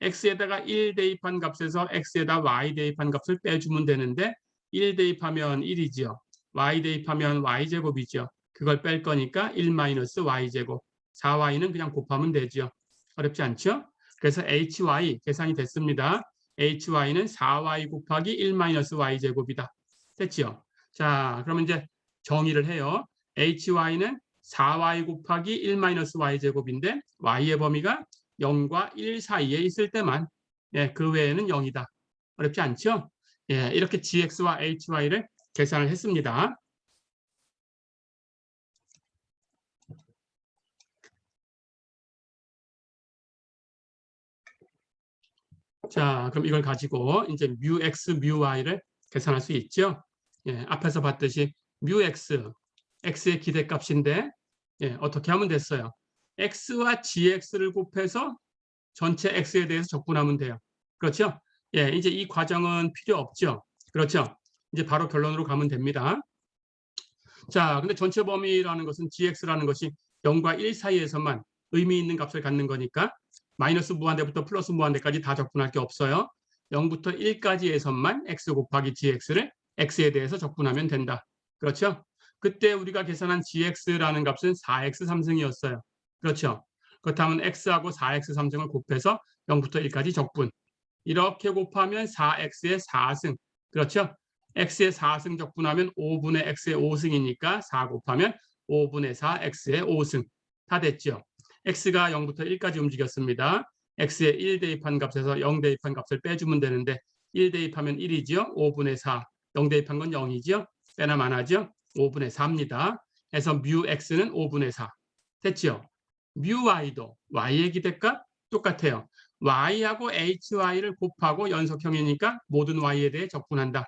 x에다가 1 대입한 값에서 x에다 y 대입한 값을 빼주면 되는데 1 대입하면 1이죠. y 대입하면 y제곱이죠. 그걸 뺄 거니까 1-y제곱. 4y는 그냥 곱하면 되죠. 어렵지 않죠? 그래서 hy 계산이 됐습니다. hy는 4y 곱하기 1-y제곱이다. 됐죠? 자, 그러면 이제 정의를 해요. hy는 4y 곱하기 1-y제곱인데 y의 범위가 0과 1 사이에 있을 때만, 예, 그 외에는 0이다. 어렵지 않죠? 예, 이렇게 gx와 hy를 계산을 했습니다. 자, 그럼 이걸 가지고 이제 뮤x, 뮤y를 계산할 수 있죠. 예, 앞에서 봤듯이 뮤x, x의 기대값인데, 예, 어떻게 하면 됐어요? x와 gx를 곱해서 전체 x에 대해서 적분하면 돼요. 그렇죠? 예, 이제 이 과정은 필요 없죠. 그렇죠? 이제 바로 결론으로 가면 됩니다. 자, 근데 전체 범위라는 것은 gx라는 것이 0과 1 사이에서만 의미 있는 값을 갖는 거니까 마이너스 무한대부터 플러스 무한대까지 다 적분할 게 없어요. 0부터 1까지에서만 x 곱하기 gx를 x에 대해서 적분하면 된다. 그렇죠? 그때 우리가 계산한 gx라는 값은 4x 3승이었어요. 그렇죠? 그렇다면 x하고 4x 3승을 곱해서 0부터 1까지 적분. 이렇게 곱하면 4x의 4승. 그렇죠? x의 4승 적분하면 5분의 x의 5승이니까 4 곱하면 5분의 4 x의 5승. 다 됐죠? x가 0부터 1까지 움직였습니다. x에 1 대입한 값에서 0 대입한 값을 빼주면 되는데 1 대입하면 1이죠. 5분의 4. 0 대입한 건 0이죠. 빼나 마나죠. 5분의 4입니다. 그래서 뮤 x는 5분의 4. 됐죠? 뮤 y도 y의 기대값 똑같아요. y하고 hy를 곱하고 연속형이니까 모든 y에 대해 적분한다.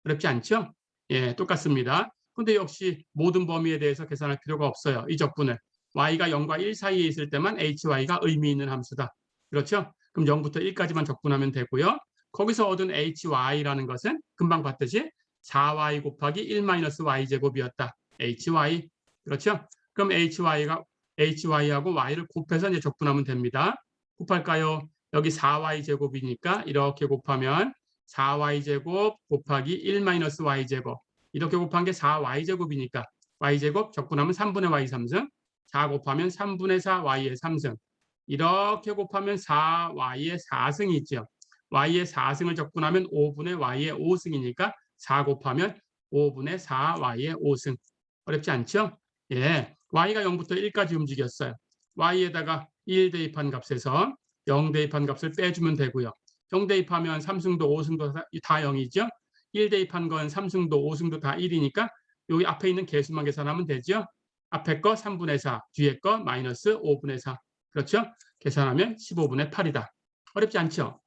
어렵지 않죠? 예, 똑같습니다. 근데 역시 모든 범위에 대해서 계산할 필요가 없어요. 이 적분을. y가 0과 1 사이에 있을 때만 hy가 의미 있는 함수다. 그렇죠? 그럼 0부터 1까지만 적분하면 되고요. 거기서 얻은 hy라는 것은 금방 봤듯이 4y 곱하기 1-y제곱이었다. hy. 그렇죠? 그럼 hy하고 y를 곱해서 이제 적분하면 됩니다. 곱할까요? 여기 4y제곱이니까 이렇게 곱하면 4y제곱 곱하기 1-y제곱. 이렇게 곱한 게 4y제곱이니까 y제곱 적분하면 3분의 y 3승. 4 곱하면 3분의 4 y의 3승. 이렇게 곱하면 4y의 4승이 있죠. y의 4승을 적분하면 5분의 y의 5승이니까 4 곱하면 5분의 4 y의 5승. 어렵지 않죠? 예, y가 0부터 1까지 움직였어요. y에다가 1 대입한 값에서 0 대입한 값을 빼주면 되고요. 0 대입하면 3승도 5승도 다 0이죠. 1 대입한 건 3승도 5승도 다 1이니까 여기 앞에 있는 개수만 계산하면 되죠. 앞에 거 3분의 4, 뒤에 거 마이너스 5분의 4. 그렇죠? 계산하면 15분의 8이다. 어렵지 않죠?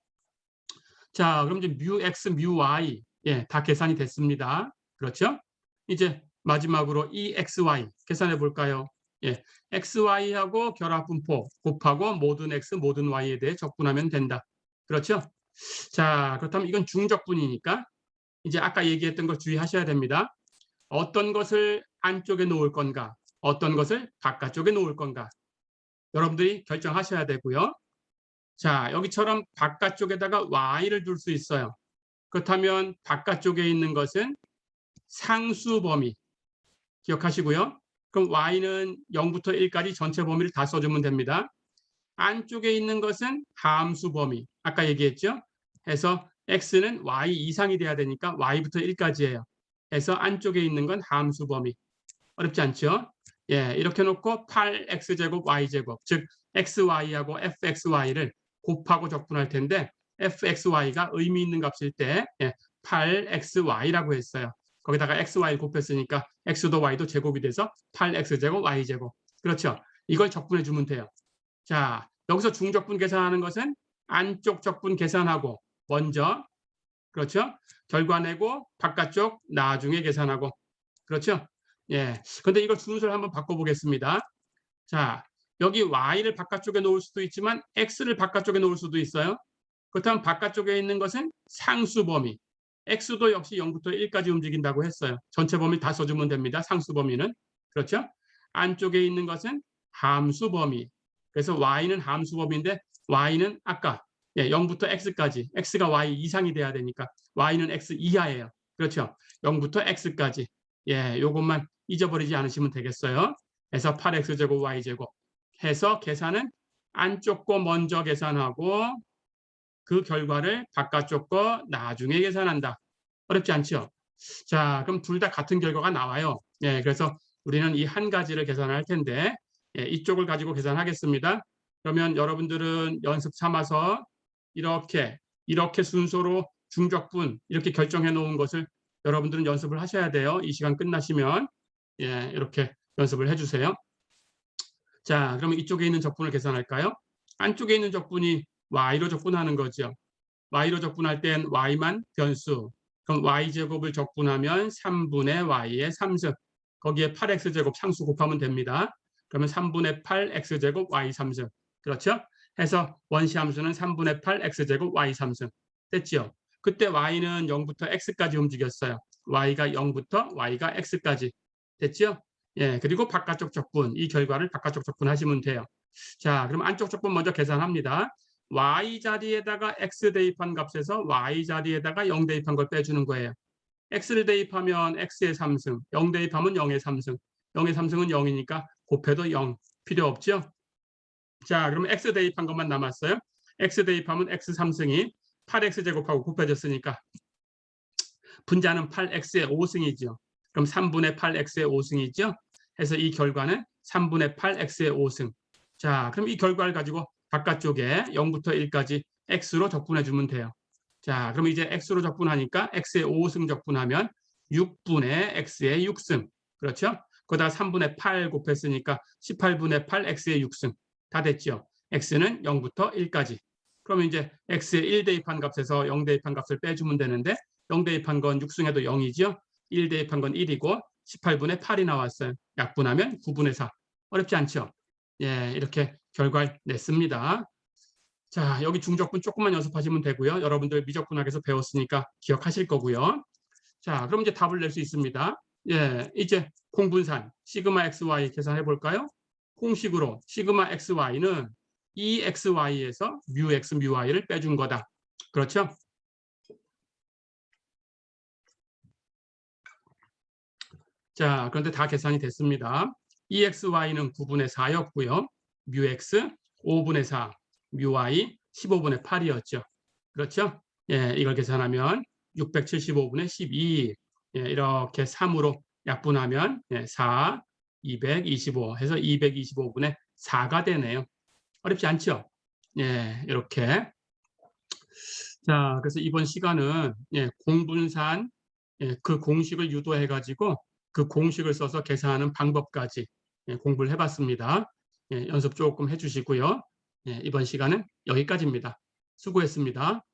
자, 그럼 이제 뮤 x, 뮤 y 다 계산이 됐습니다. 그렇죠? 이제 마지막으로 이 xy 계산해 볼까요? xy하고 결합분포 곱하고 모든 x, 모든 y에 대해 적분하면 된다. 그렇죠? 자, 그렇다면 이건 중적분이니까 이제 아까 얘기했던 거 주의하셔야 됩니다. 어떤 것을 안쪽에 놓을 건가, 어떤 것을 바깥쪽에 놓을 건가. 여러분들이 결정하셔야 되고요. 자, 여기처럼 바깥쪽에다가 y를 둘 수 있어요. 그렇다면 바깥쪽에 있는 것은 상수 범위. 기억하시고요. 그럼 y는 0부터 1까지 전체 범위를 다 써주면 됩니다. 안쪽에 있는 것은 함수 범위. 아까 얘기했죠? 해서 x는 y 이상이 돼야 되니까 y부터 1까지예요. 해서 안쪽에 있는 건 함수 범위. 어렵지 않죠? 이렇게 놓고 8x제곱 y제곱, 즉 xy하고 fxy를 곱하고 적분할 텐데 fxy가 의미 있는 값일 때 8xy라고 했어요. 거기다가 xy 곱했으니까 x도 y도 제곱이 돼서 8x제곱 y제곱. 그렇죠? 이걸 적분해 주면 돼요. 자, 여기서 중적분 계산하는 것은 안쪽 적분 계산하고 먼저, 그렇죠? 결과 내고 바깥쪽 나중에 계산하고. 그렇죠? 근데 이걸 순서를 한번 바꿔보겠습니다. 자, 여기 y를 바깥쪽에 놓을 수도 있지만 x를 바깥쪽에 놓을 수도 있어요. 그렇다면 바깥쪽에 있는 것은 상수 범위. x도 역시 0부터 1까지 움직인다고 했어요. 전체 범위 다 써주면 됩니다. 상수 범위는. 그렇죠? 안쪽에 있는 것은 함수 범위. 그래서 y는 함수 범위인데 y는 아까 0부터 x까지, x가 y 이상이 돼야 되니까 y는 x 이하예요. 그렇죠? 0부터 x까지. 요것만 잊어버리지 않으시면 되겠어요. 해서 8x제곱 y제곱 해서 계산은 안쪽 거 먼저 계산하고 그 결과를 바깥쪽 거 나중에 계산한다. 어렵지 않죠? 자, 그럼 둘 다 같은 결과가 나와요. 그래서 우리는 이 한 가지를 계산할 텐데 이쪽을 가지고 계산하겠습니다. 그러면 여러분들은 연습 삼아서 이렇게 순서로 중적분 이렇게 결정해 놓은 것을 여러분들은 연습을 하셔야 돼요. 이 시간 끝나시면 이렇게 연습을 해주세요. 자, 그러면 이쪽에 있는 적분을 계산할까요? 안쪽에 있는 적분이 y로 적분하는 거죠. y로 적분할 땐 y만 변수. 그럼 y제곱을 적분하면 3분의 y의 3승. 거기에 8x제곱 상수 곱하면 됩니다. 그러면 3분의 8x제곱 y 3승. 그렇죠? 해서 원시함수는 3분의 8x제곱 y 3승. 됐죠? 그때 y는 0부터 x까지 움직였어요. y가 0부터 y가 x까지. 됐죠? 그리고 바깥쪽 적분. 이 결과를 바깥쪽 적분하시면 돼요. 자, 그럼 안쪽 적분 먼저 계산합니다. y 자리에다가 x 대입한 값에서 y 자리에다가 0 대입한 걸 빼주는 거예요. x를 대입하면 x의 3승, 0 대입하면 0의 3승. 0의 3승은 0이니까 곱해도 0 필요 없죠? 자, 그러면 x 대입한 것만 남았어요. x 대입하면 x 3승이 8x 제곱하고 곱해졌으니까 분자는 8x의 5승이죠. 그럼 3분의 8x의 5승이죠. 해서 이 결과는 3분의 8x의 5승. 자, 그럼 이 결과를 가지고 바깥쪽에 0부터 1까지 x로 적분해 주면 돼요. 자, 그럼 이제 x로 적분하니까 x의 5승 적분하면 6분의 x의 6승. 그렇죠? 거기다 3분의 8 곱했으니까 18분의 8 x의 6승. 다 됐죠? x는 0부터 1까지. 그러면 이제 x의 1 대입한 값에서 0 대입한 값을 빼주면 되는데 0 대입한 건 6승에도 0이죠? 1 대입한 건 1이고 18분의 8이 나왔어요. 약분하면 9분의 4. 어렵지 않죠? 이렇게 결과를 냈습니다. 자, 여기 중적분 조금만 연습하시면 되고요. 여러분들 미적분학에서 배웠으니까 기억하실 거고요. 자, 그럼 이제 답을 낼 수 있습니다. 이제 공분산 시그마 xy 계산해 볼까요? 공식으로 시그마 xy는 EXY에서 뮤 x, 뮤 y를 빼준 거다. 그렇죠? 자, 그런데 다 계산이 됐습니다. EXY는 9분의 4였고요. 뮤 x 5분의 4, 뮤 y 15분의 8이었죠. 그렇죠? 이걸 계산하면 675분의 12 이렇게 3으로 약분하면 4, 225 해서 225분의 4가 되네요. 어렵지 않죠? 예, 이렇게. 자, 그래서 이번 시간은 공분산 그 공식을 유도해 가지고 그 공식을 써서 계산하는 방법까지 공부를 해봤습니다. 연습 조금 해주시고요. 이번 시간은 여기까지입니다. 수고했습니다.